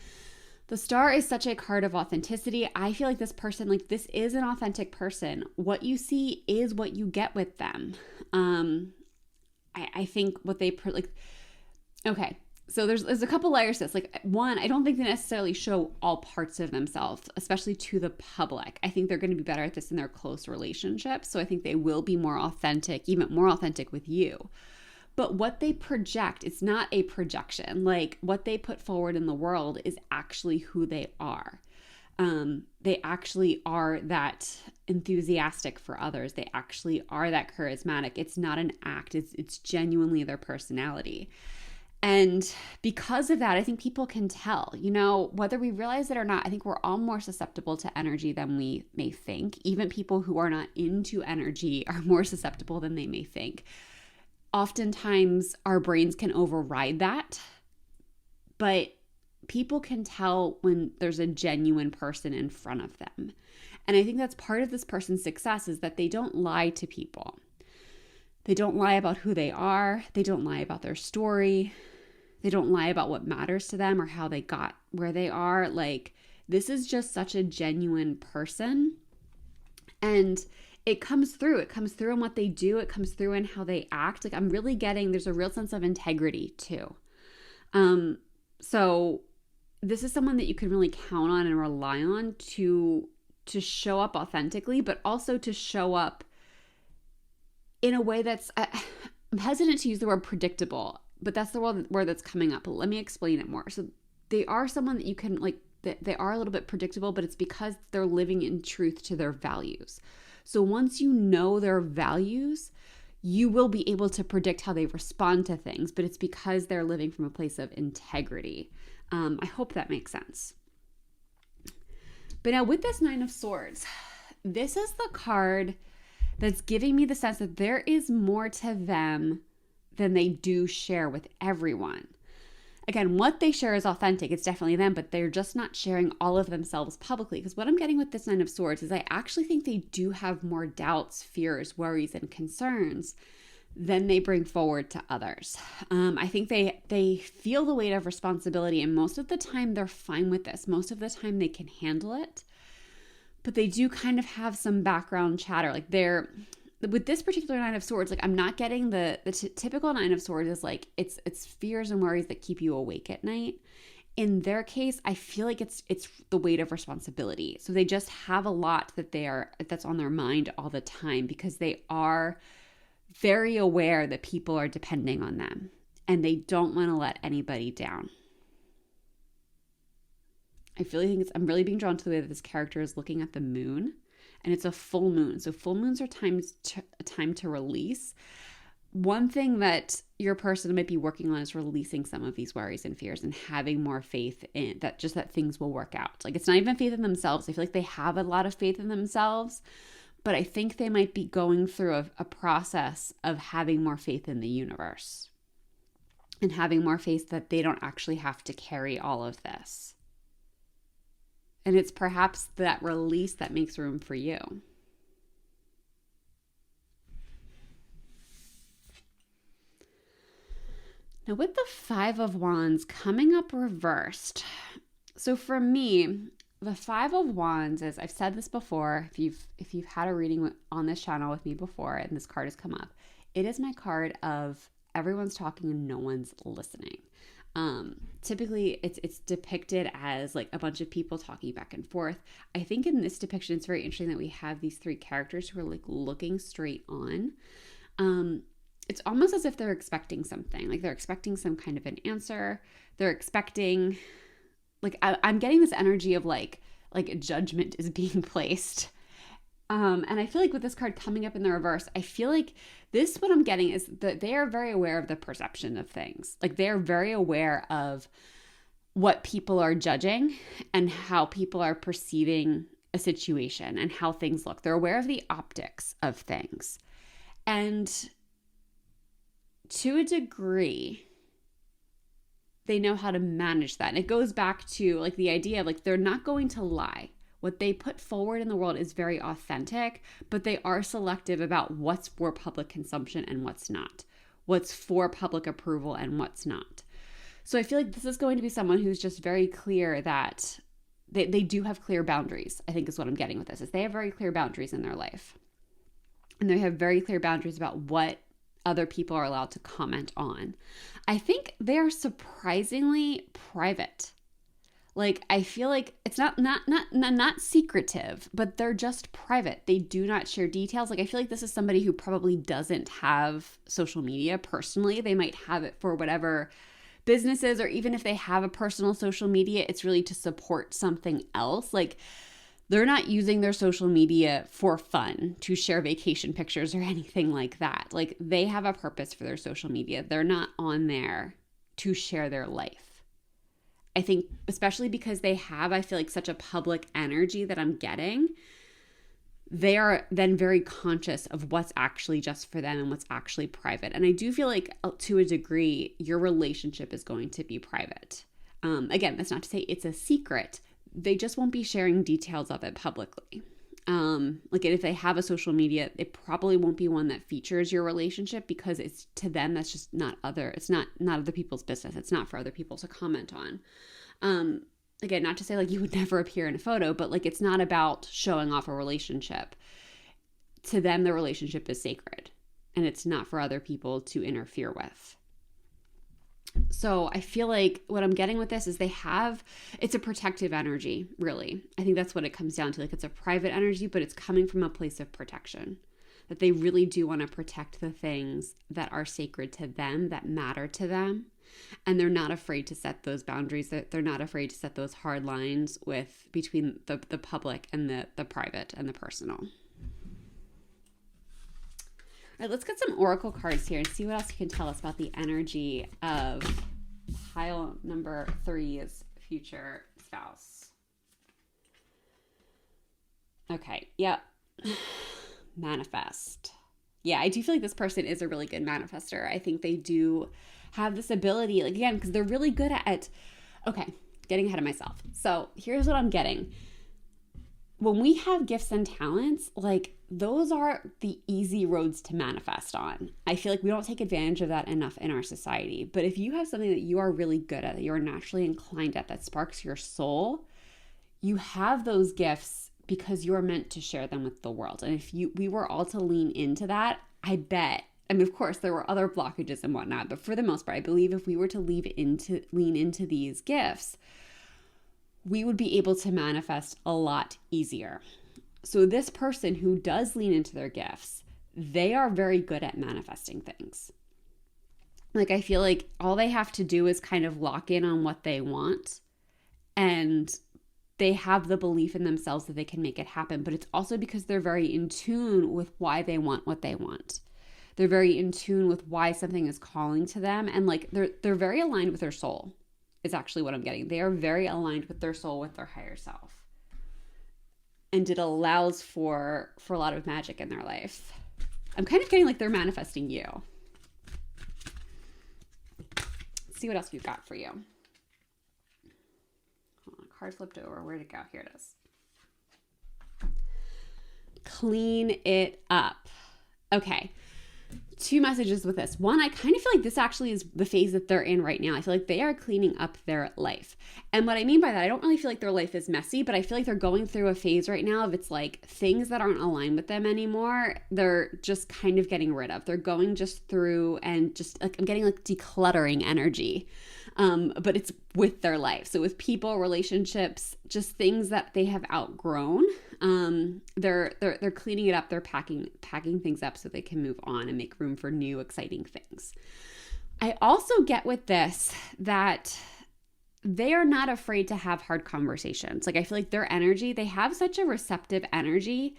is such a card of authenticity. I feel like this person, like, this is an authentic person. What you see is what you get with them. I think what they okay. So there's a couple layers to this. Like, one, I don't think they necessarily show all parts of themselves, especially to the public. I think they're going to be better at this in their close relationships. So I think they will be more authentic, even more authentic with you. But what they project, it's not a projection. Like, what they put forward in the world is actually who they are. They actually are that enthusiastic for others. They actually are that charismatic. It's not an act. It's genuinely their personality. And because of that, I think people can tell, whether we realize it or not. I think we're all more susceptible to energy than we may think. Even people who are not into energy are more susceptible than they may think. Oftentimes, our brains can override that, but people can tell when there's a genuine person in front of them. And I think that's part of this person's success, is that they don't lie to people. They don't lie about who they are. They don't lie about their story. They don't lie about what matters to them or how they got where they are. Like, this is just such a genuine person. And it comes through. It comes through in what they do. It comes through in how they act. Like, I'm really getting, there's a real sense of integrity too. So this is someone that you can really count on and rely on to show up authentically, but also to show up in a way that's, I'm hesitant to use the word predictable, but that's the word that's coming up. But let me explain it more. So they are someone that you can, like, they are a little bit predictable, but it's because they're living in truth to their values. So once you know their values, you will be able to predict how they respond to things, but it's because they're living from a place of integrity. I hope that makes sense. But now with this Nine of Swords, this is the card that's giving me the sense that there is more to them than they do share with everyone. Again, what they share is authentic. It's definitely them, but they're just not sharing all of themselves publicly. Because what I'm getting with this Nine of Swords is I actually think they do have more doubts, fears, worries, and concerns than they bring forward to others. I think they feel the weight of responsibility, and most of the time they're fine with this. Most of the time they can handle it, but they do kind of have some background chatter. Like, with this particular Nine of Swords, like, I'm not getting the typical Nine of Swords is like, it's fears and worries that keep you awake at night. In their case, I feel like it's the weight of responsibility. So they just have a lot that's on their mind all the time, because they are very aware that people are depending on them and they don't want to let anybody down. I feel like I'm really being drawn to the way that this character is looking at the moon, and it's a full moon. So full moons are a time to release. One thing that your person might be working on is releasing some of these worries and fears and having more faith in that, just that things will work out. Like, it's not even faith in themselves. I feel like they have a lot of faith in themselves, but I think they might be going through a process of having more faith in the universe and having more faith that they don't actually have to carry all of this. And it's perhaps that release that makes room for you. Now with the Five of Wands coming up reversed. So for me, the Five of Wands is, I've said this before, if you've had a reading on this channel with me before and this card has come up, it is my card of everyone's talking and no one's listening. Typically it's depicted as like a bunch of people talking back and forth. I think in this depiction, it's very interesting that we have these three characters who are like looking straight on. It's almost as if they're expecting something, like they're expecting some kind of an answer. They're expecting, like, I'm getting this energy of like judgment is being placed. And I feel like with this card coming up in the reverse, I feel like this, what I'm getting is that they are very aware of the perception of things. Like, they're very aware of what people are judging and how people are perceiving a situation and how things look. They're aware of the optics of things. And to a degree, they know how to manage that. And it goes back to like the idea of like, they're not going to lie. What they put forward in the world is very authentic, but they are selective about what's for public consumption and what's not, what's for public approval and what's not. So I feel like this is going to be someone who's just very clear that they do have clear boundaries, I think is what I'm getting with this, is they have very clear boundaries in their life. And they have very clear boundaries about what other people are allowed to comment on. I think they're surprisingly private. Like, I feel like it's not secretive, but they're just private. They do not share details. Like, I feel like this is somebody who probably doesn't have social media personally. They might have it for whatever businesses, or even if they have a personal social media, it's really to support something else. Like, they're not using their social media for fun, to share vacation pictures or anything like that. Like, they have a purpose for their social media. They're not on there to share their life. I think especially because they have, I feel like, such a public energy that I'm getting, they are then very conscious of what's actually just for them and what's actually private. And I do feel like to a degree, your relationship is going to be private. Again, that's not to say it's a secret. They just won't be sharing details of it publicly. Like, if they have a social media, it probably won't be one that features your relationship, because it's, to them, that's just it's not other people's business. It's not for other people to comment on. Again, not to say like you would never appear in a photo, but like, it's not about showing off a relationship. To them, the relationship is sacred and it's not for other people to interfere with. So I feel like what I'm getting with this is it's a protective energy, really. I think that's what it comes down to. Like, it's a private energy, but it's coming from a place of protection, that they really do want to protect the things that are sacred to them, that matter to them. And they're not afraid to set those boundaries. They're not afraid to set those hard lines between the public and the private and the personal. All right, let's get some oracle cards here and see what else you can tell us about the energy of pile number 3's future spouse. Okay, yep. Manifest. Yeah, I do feel like this person is a really good manifester. I think they do have this ability, like, again, because they're really good at, okay, getting ahead of myself. So here's what I'm getting. When we have gifts and talents, like, those are the easy roads to manifest on. I feel like we don't take advantage of that enough in our society. But if you have something that you are really good at, that you're naturally inclined at, that sparks your soul, you have those gifts because you're meant to share them with the world. And if we were all to lean into that, I bet, I mean, of course, there were other blockages and whatnot, but for the most part, I believe if we were to lean into these gifts, we would be able to manifest a lot easier. So this person who does lean into their gifts, they are very good at manifesting things. Like, I feel like all they have to do is kind of lock in on what they want, and they have the belief in themselves that they can make it happen. But it's also because they're very in tune with why they want what they want. They're very in tune with why something is calling to them. And like, they're very aligned with their soul is actually what I'm getting. They are very aligned with their soul, with their higher self. And it allows for a lot of magic in their life. I'm kind of getting like they're manifesting you. Let's see what else we've got for you. Hold on, card flipped over. Where'd it go? Here it is. Clean it up. Okay. 2 messages with this. One, I kind of feel like this actually is the phase that they're in right now. I feel like they are cleaning up their life. And what I mean by that, I don't really feel like their life is messy, but I feel like they're going through a phase right now of it's like things that aren't aligned with them anymore, they're just kind of getting rid of. They're going just through and just like, I'm getting like decluttering energy. But it's with their life. So with people, relationships, just things that they have outgrown. They're cleaning it up. They're packing things up so they can move on and make room for new, exciting things. I also get with this that they are not afraid to have hard conversations. Like, I feel like their energy, they have such a receptive energy.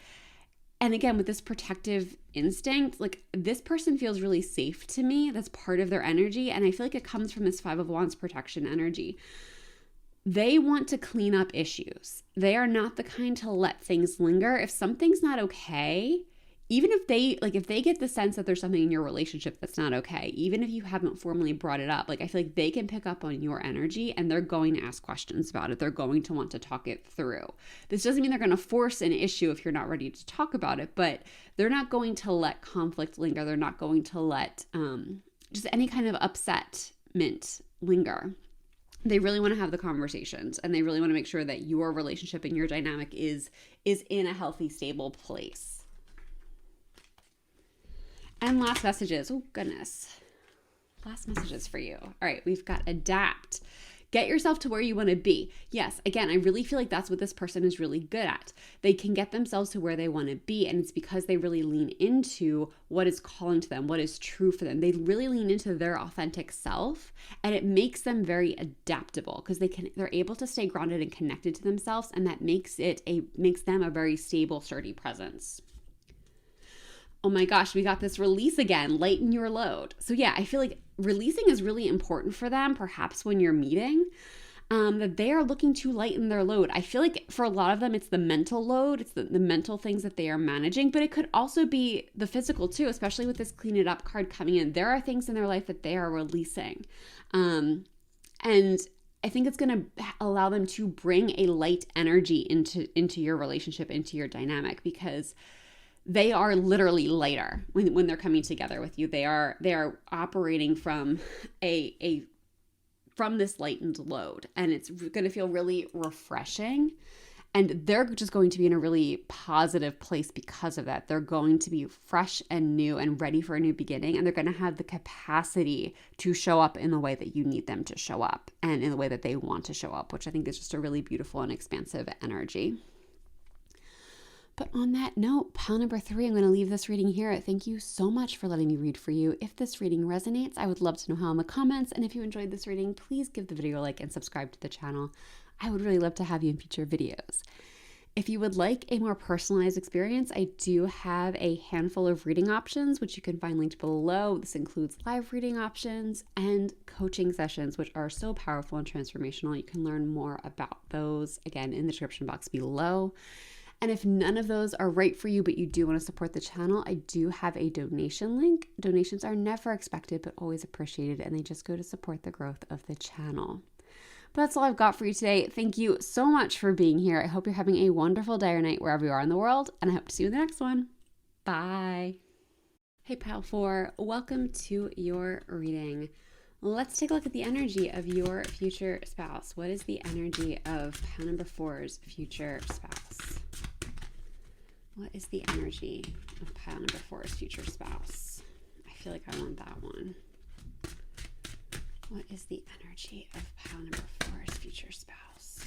And again, with this protective instinct, like this person feels really safe to me. That's part of their energy. And I feel like it comes from this 5 of Wands protection energy. They want to clean up issues. They are not the kind to let things linger. If something's not okay, even if they get the sense that there's something in your relationship that's not okay, even if you haven't formally brought it up, like I feel like they can pick up on your energy and they're going to ask questions about it. They're going to want to talk it through. This doesn't mean they're going to force an issue if you're not ready to talk about it, but they're not going to let conflict linger. They're not going to let just any kind of upsetment linger. They really want to have the conversations, and they really want to make sure that your relationship and your dynamic is in a healthy, stable place. And last messages. Oh, goodness. Last messages for you. All right, we've got adapt. Get yourself to where you want to be. Yes, again, I really feel like that's what this person is really good at. They can get themselves to where they want to be, and it's because they really lean into what is calling to them, what is true for them. They really lean into their authentic self, and it makes them very adaptable because they're able to stay grounded and connected to themselves, and that makes them a very stable, sturdy presence. Oh my gosh, we got this release again, lighten your load. So yeah, I feel like releasing is really important for them, perhaps when you're meeting, that they are looking to lighten their load. I feel like for a lot of them, it's the mental load, it's the mental things that they are managing, but it could also be the physical too, especially with this clean it up card coming in. There are things in their life that they are releasing. And I think it's going to allow them to bring a light energy into your relationship, into your dynamic, because they are literally lighter when they're coming together with you. They are operating from from this lightened load, and it's going to feel really refreshing, and they're just going to be in a really positive place because of that. They're going to be fresh and new and ready for a new beginning, and they're going to have the capacity to show up in the way that you need them to show up and in the way that they want to show up, which I think is just a really beautiful and expansive energy. But on that note, pile number 3, I'm going to leave this reading here. Thank you so much for letting me read for you. If this reading resonates, I would love to know how in the comments. And if you enjoyed this reading, please give the video a like and subscribe to the channel. I would really love to have you in future videos. If you would like a more personalized experience, I do have a handful of reading options, which you can find linked below. This includes live reading options and coaching sessions, which are so powerful and transformational. You can learn more about those, again, in the description box below. And if none of those are right for you, but you do want to support the channel, I do have a donation link. Donations are never expected, but always appreciated, and they just go to support the growth of the channel. But that's all I've got for you today. Thank you so much for being here. I hope you're having a wonderful day or night wherever you are in the world, and I hope to see you in the next one. Bye. Hey, Pile 4, welcome to your reading. Let's take a look at the energy of your future spouse. What is the energy of Pile number 4's future spouse? What is the energy of Pile number 4's future spouse? I feel like I want that one. What is the energy of Pile number 4's future spouse?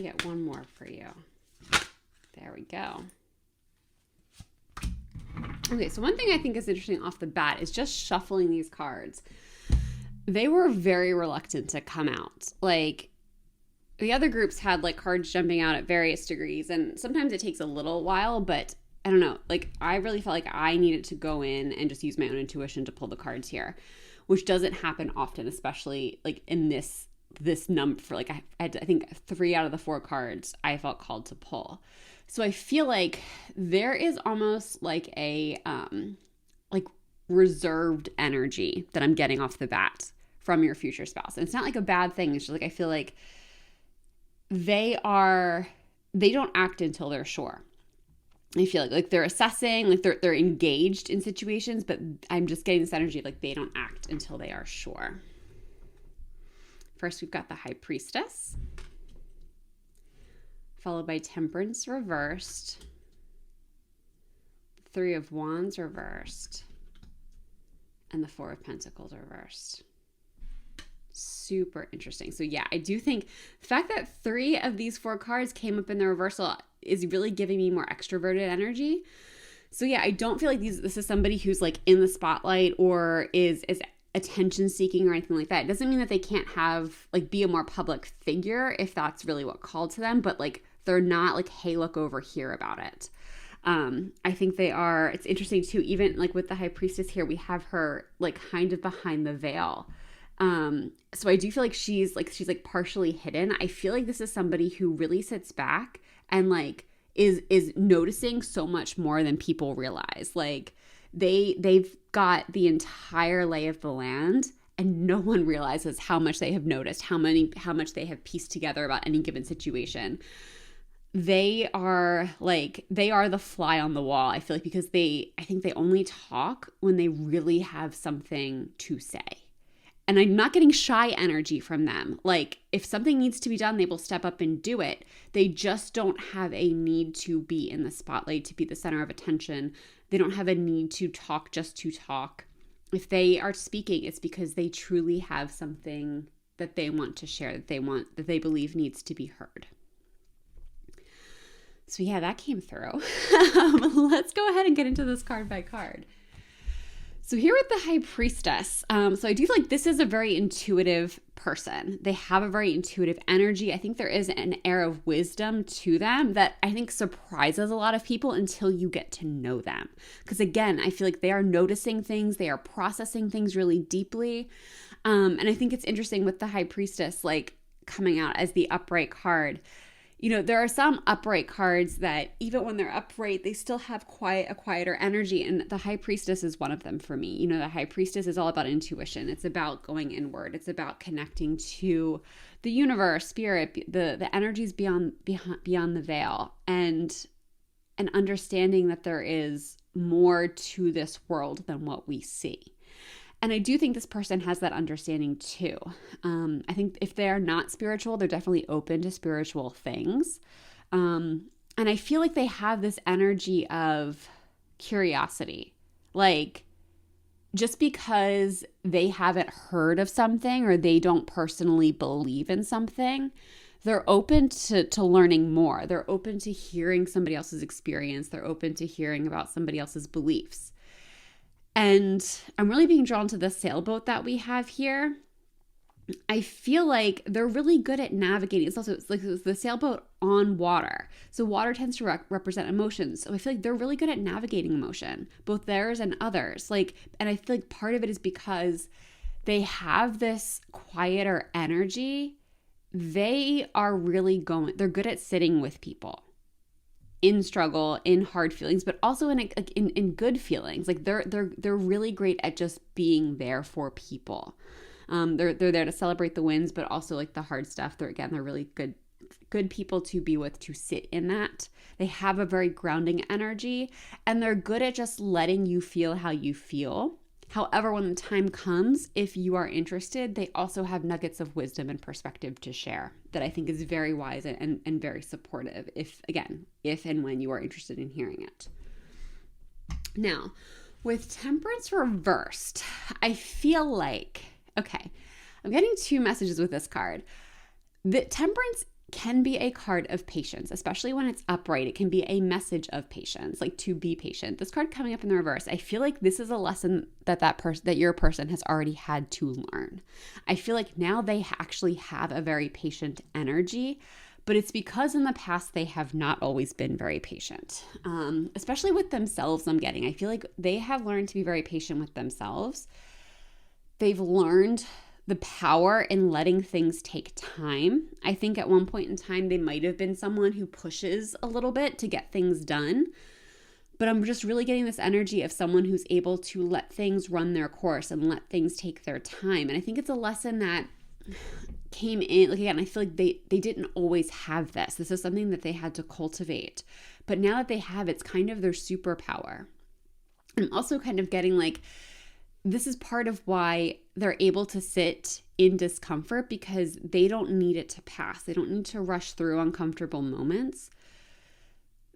me get one more for you. There we go. Okay, so one thing I think is interesting off the bat is just shuffling these cards. They were very reluctant to come out. Like, the other groups had like cards jumping out at various degrees, and sometimes it takes a little while, but I don't know. Like, I really felt like I needed to go in and just use my own intuition to pull the cards here, which doesn't happen often, especially like in this number. For like, I had I think 3 out of the 4 cards I felt called to pull. So I feel like there is almost like a like reserved energy that I'm getting off the bat from your future spouse. And it's not like a bad thing. It's just like I feel like they don't act until they're sure. I feel like they're assessing, like they're engaged in situations, but I'm just getting this energy of like they don't act until they are sure. First, we've got the High Priestess, followed by Temperance reversed, 3 of Wands reversed, and the 4 of Pentacles reversed. Super interesting. So yeah, I do think the fact that 3 of these 4 cards came up in the reversal is really giving me more extroverted energy. So yeah, I don't feel like this is somebody who's like in the spotlight or is attention seeking or anything like that. It doesn't mean that they can't have like be a more public figure if that's really what called to them, but like they're not like, hey, look over here about it. I think they are. It's interesting too, even like with the High Priestess here, we have her like kind of behind the veil. So I do feel like she's partially hidden. I feel like this is somebody who really sits back and like is noticing so much more than people realize. Like they've got the entire lay of the land, and no one realizes how much they have noticed, how much they have pieced together about any given situation. They are the fly on the wall, I feel like, because I think they only talk when they really have something to say. And I'm not getting shy energy from them. Like, if something needs to be done, they will step up and do it. They just don't have a need to be in the spotlight, to be the center of attention. They don't have a need to talk just to talk. If they are speaking, it's because they truly have something that they want to share, that they believe needs to be heard. So yeah, that came through. Let's go ahead and get into this card by card. So here with the High Priestess, so I do feel like this is a very intuitive person. They have a very intuitive energy. I think there is an air of wisdom to them that I think surprises a lot of people until you get to know them. Because again, I feel like they are noticing things, they are processing things really deeply. And I think it's interesting with the High Priestess, like coming out as the upright card. You know, there are some upright cards that even when they're upright, they still have a quieter energy. And the High Priestess is one of them for me. You know, the High Priestess is all about intuition. It's about going inward. It's about connecting to the universe, spirit, the energies beyond the veil, and understanding that there is more to this world than what we see. And I do think this person has that understanding too. I think if they are not spiritual, they're definitely open to spiritual things. And I feel like they have this energy of curiosity. Like, just because they haven't heard of something or they don't personally believe in something, they're open to learning more. They're open to hearing somebody else's experience. They're open to hearing about somebody else's beliefs. And I'm really being drawn to the sailboat that we have here. I feel like they're really good at navigating. It's like the sailboat on water. So water tends to represent emotions. So I feel like they're really good at navigating emotion, both theirs and others. And I feel like part of it is because they have this quieter energy. They're good at sitting with people in struggle, in hard feelings, but also in good feelings. Like they're really great at just being there for people. They're there to celebrate the wins, but also like the hard stuff. They're really good people to be with, to sit in that. They have a very grounding energy, and they're good at just letting you feel how you feel. However, when the time comes, if you are interested, they also have nuggets of wisdom and perspective to share that I think is very wise and very supportive if and when you are interested in hearing it. Now, with Temperance reversed, I feel like, okay, I'm getting 2 messages with this card. The Temperance can be a card of patience, especially when it's upright. It can be a message of patience, like to be patient. This card coming up in the reverse, I feel like this is a lesson that your person has already had to learn. I feel like now they actually have a very patient energy, but it's because in the past they have not always been very patient, especially with themselves. I feel like they have learned to be very patient with themselves. They've learned the power in letting things take time. I think at one point in time, they might have been someone who pushes a little bit to get things done. But I'm just really getting this energy of someone who's able to let things run their course and let things take their time. And I think it's a lesson that came in, like, again, I feel like they didn't always have this. This is something that they had to cultivate. But now that they have, it's kind of their superpower. I'm also kind of getting like, this is part of why they're able to sit in discomfort, because they don't need it to pass. They don't need to rush through uncomfortable moments.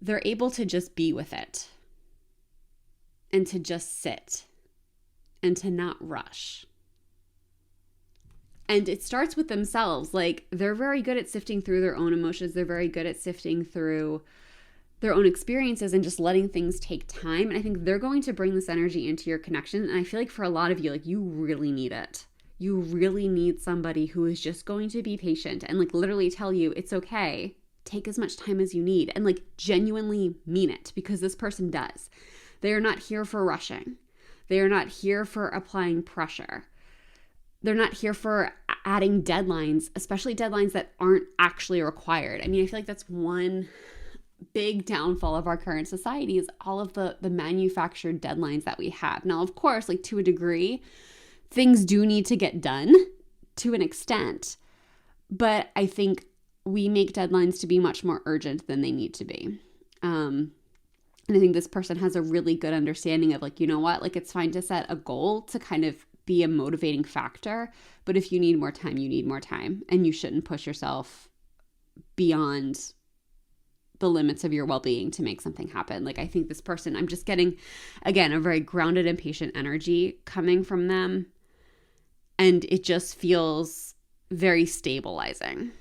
They're able to just be with it and to just sit and to not rush. And it starts with themselves. Like, they're very good at sifting through their own emotions. They're very good at sifting through their own experiences and just letting things take time. And I think they're going to bring this energy into your connection. And I feel like for a lot of you, like, you really need it. You really need somebody who is just going to be patient and like literally tell you it's okay. Take as much time as you need and like genuinely mean it, because this person does. They are not here for rushing. They are not here for applying pressure. They're not here for adding deadlines, especially deadlines that aren't actually required. I mean, I feel like that's one big downfall of our current society, is all of the manufactured deadlines that we have. Now, of course, like to a degree, things do need to get done to an extent, but I think we make deadlines to be much more urgent than they need to be. And I think this person has a really good understanding of like, you know what, like it's fine to set a goal to kind of be a motivating factor, but if you need more time, you need more time, and you shouldn't push yourself beyond the limits of your well-being to make something happen. Like, I think this person, I'm just getting, again, a very grounded and patient energy coming from them, and it just feels very stabilizing.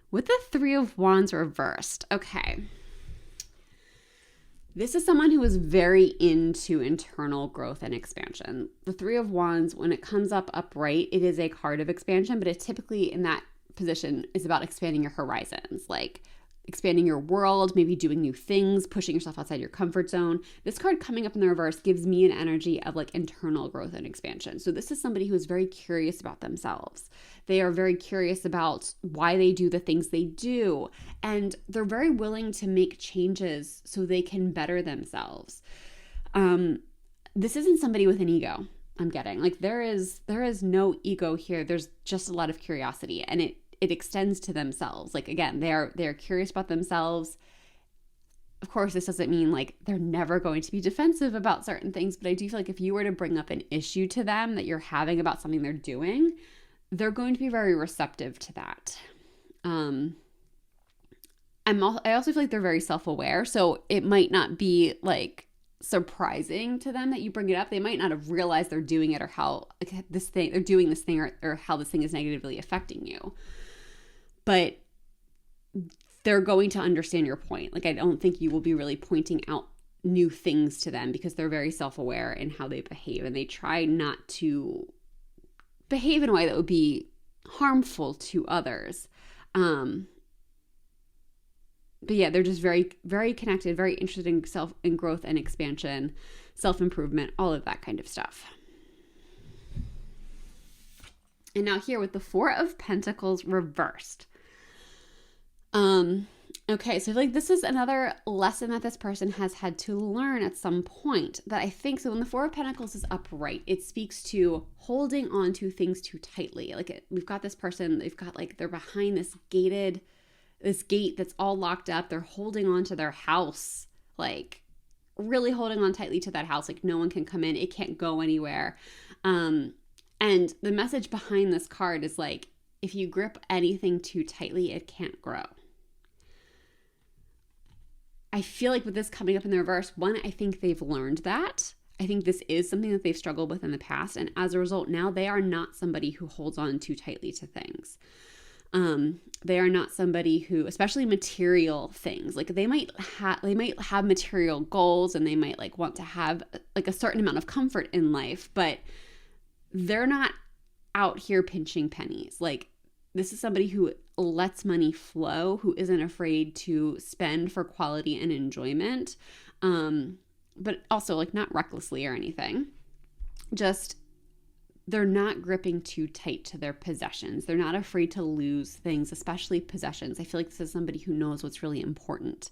With the Three of Wands reversed, okay. This is someone who is very into internal growth and expansion. The Three of Wands, when it comes up upright, it is a card of expansion, but it typically in that position is about expanding your horizons, like expanding your world, maybe doing new things, pushing yourself outside your comfort zone. This card coming up in the reverse gives me an energy of like internal growth and expansion. So this is somebody who is very curious about themselves. They are very curious about why they do the things they do, and they're very willing to make changes so they can better themselves. This isn't somebody with an ego, I'm getting. Like there is no ego here. There's just a lot of curiosity, and it extends to themselves. Like again, they're curious about themselves. Of course, this doesn't mean like they're never going to be defensive about certain things, but I do feel like if you were to bring up an issue to them that you're having about something they're doing, they're going to be very receptive to that. I also feel like they're very self-aware, so it might not be like surprising to them that you bring it up. They might not have realized they're doing it, or how they're doing this thing, or how this thing is negatively affecting you. But they're going to understand your point. Like I don't think you will be really pointing out new things to them, because they're very self-aware in how they behave, and they try not to behave in a way that would be harmful to others. But yeah, they're just very, very connected, very interested in growth and expansion, self-improvement, all of that kind of stuff. And now here with the Four of Pentacles reversed. Okay, so I feel like this is another lesson that this person has had to learn at some point, that I think, so when the Four of Pentacles is upright, it speaks to holding on to things too tightly. Like we've got this person, they're behind this gate that's all locked up. They're holding on to their house, like really holding on tightly to that house. Like no one can come in. It can't go anywhere. And the message behind this card is like, if you grip anything too tightly, it can't grow. I feel like with this coming up in the reverse, one, I think they've learned that. I think this is something that they've struggled with in the past. And as a result, now they are not somebody who holds on too tightly to things. They are not somebody who, especially material things, like they might have material goals, and they might like want to have like a certain amount of comfort in life, but they're not out here pinching pennies. Like, this is somebody who lets money flow, who isn't afraid to spend for quality and enjoyment, but also like not recklessly or anything. Just, they're not gripping too tight to their possessions. They're not afraid to lose things, especially possessions. I feel like this is somebody who knows what's really important.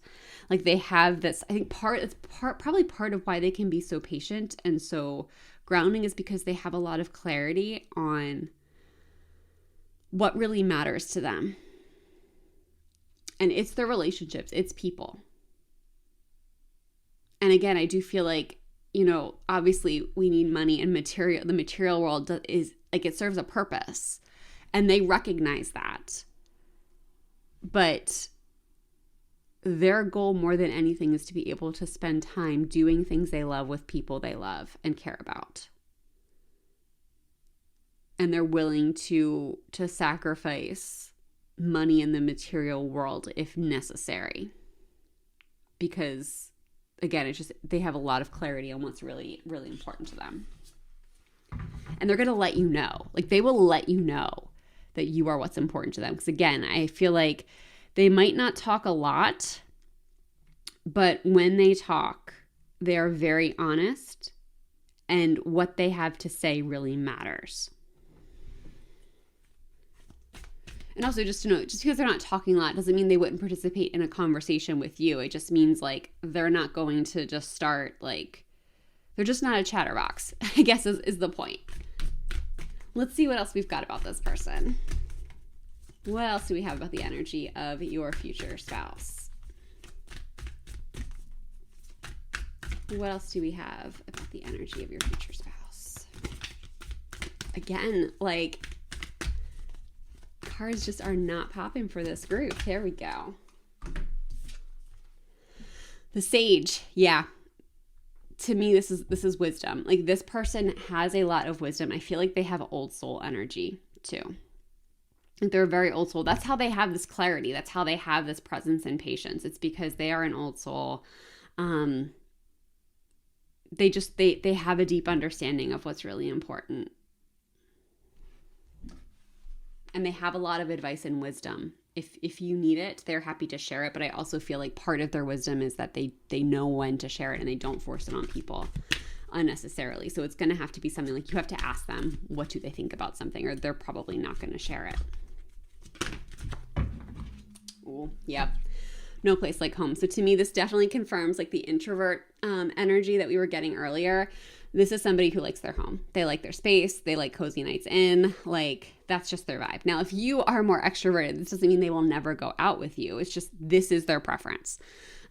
Like, they have this, I think probably part of why they can be so patient and so grounding is because they have a lot of clarity on what really matters to them. And it's their relationships, it's people. And again, I do feel like, you know, obviously we need money and material. The material world is like, it serves a purpose, and they recognize that. But their goal more than anything is to be able to spend time doing things they love with people they love and care about. And they're willing to sacrifice money in the material world if necessary. Because again, it's just, they have a lot of clarity on what's really, really important to them. And they're going to let you know. Like, they will let you know that you are what's important to them. Because again, I feel like they might not talk a lot, but when they talk, they are very honest, and what they have to say really matters. And also, just to know, just because they're not talking a lot doesn't mean they wouldn't participate in a conversation with you. It just means like they're not going to just start like, they're just not a chatterbox, I guess is the point. Let's see what else we've got about this person. What else do we have about the energy of your future spouse? What else do we have about the energy of your future spouse? Again, like, cards just are not popping for this group. There we go. The Sage. Yeah. To me, this is wisdom. Like, this person has a lot of wisdom. I feel like they have old soul energy too. Like, they're a very old soul. That's how they have this clarity. That's how they have this presence and patience. It's because they are an old soul. They have a deep understanding of what's really important. And they have a lot of advice and wisdom. If you need it, they're happy to share it. But I also feel like part of their wisdom is that they know when to share it, and they don't force it on people unnecessarily. So it's going to have to be something like, you have to ask them, what do they think about something, or they're probably not going to share it. Oh, yep. No place like home. So to me, this definitely confirms like the introvert energy that we were getting earlier. This is somebody who likes their home. They like their space. They like cozy nights in. Like, that's just their vibe. Now, if you are more extroverted, this doesn't mean they will never go out with you. It's just, this is their preference.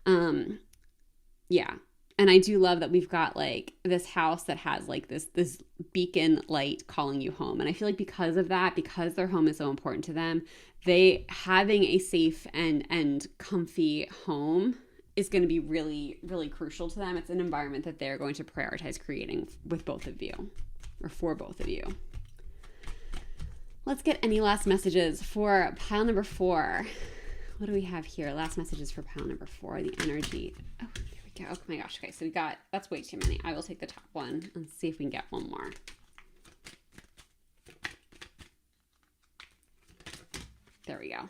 Yeah. And I do love that we've got like this house that has like this beacon light calling you home. And I feel like because of that, because their home is so important to them, they having a safe and comfy home is going to be really, really crucial to them. It's an environment that they're going to prioritize creating with both of you, or for both of you. Let's get any last messages for pile number 4. What do we have here? Last messages for pile number 4, the energy. Oh, there we go. Oh my gosh. Okay, so we got, that's way too many. I will take the top one and see if we can get one more. There we go.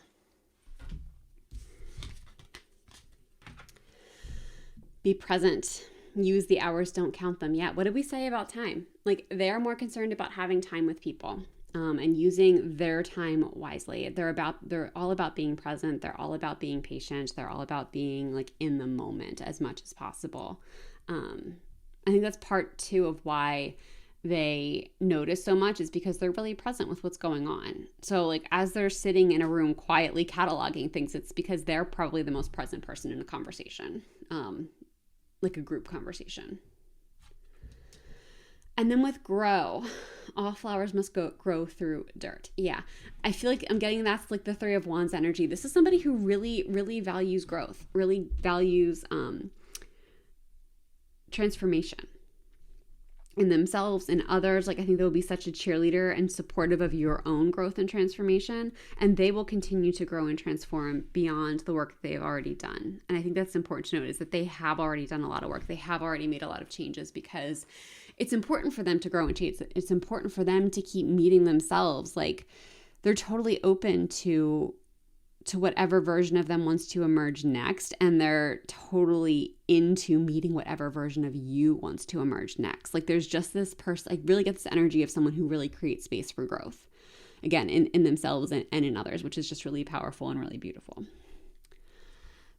Be present. Use the hours, don't count them. Yeah, what did we say about time? Like, they are more concerned about having time with people and using their time wisely. They're all about being present. They're all about being patient. They're all about being like in the moment as much as possible. I think that's part 2 of why they notice so much, is because they're really present with what's going on. So like, as they're sitting in a room quietly cataloging things, it's because they're probably the most present person in a conversation. Like a group conversation. And then with grow, all flowers must grow through dirt. Yeah, I feel like I'm getting, that's like the 3 of Wands energy. This is somebody who really, really values growth, really values transformation. in themselves and others. Like, I think they'll be such a cheerleader and supportive of your own growth and transformation, and they will continue to grow and transform beyond the work that they've already done. And I think that's important to note, is that they have already done a lot of work. They have already made a lot of changes, because it's important for them to grow and change. It's important for them to keep meeting themselves. Like, they're totally open to whatever version of them wants to emerge next, and they're totally into meeting whatever version of you wants to emerge next. Like, there's just this person, I really get this energy of someone who really creates space for growth, again, in themselves and in others, which is just really powerful and really beautiful.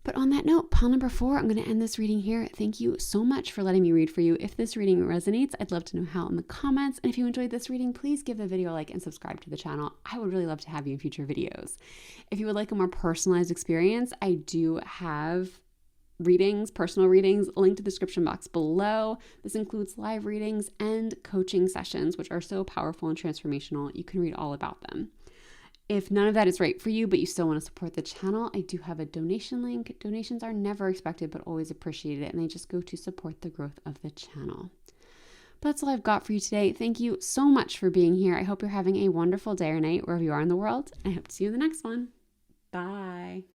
But on that note, pile number 4, I'm going to end this reading here. Thank you so much for letting me read for you. If this reading resonates, I'd love to know how in the comments. And if you enjoyed this reading, please give the video a like and subscribe to the channel. I would really love to have you in future videos. If you would like a more personalized experience, I do have readings, personal readings, linked to the description box below. This includes live readings and coaching sessions, which are so powerful and transformational. You can read all about them. If none of that is right for you, but you still want to support the channel, I do have a donation link. Donations are never expected, but always appreciated, and they just go to support the growth of the channel. But that's all I've got for you today. Thank you so much for being here. I hope you're having a wonderful day or night wherever you are in the world, and I hope to see you in the next one. Bye.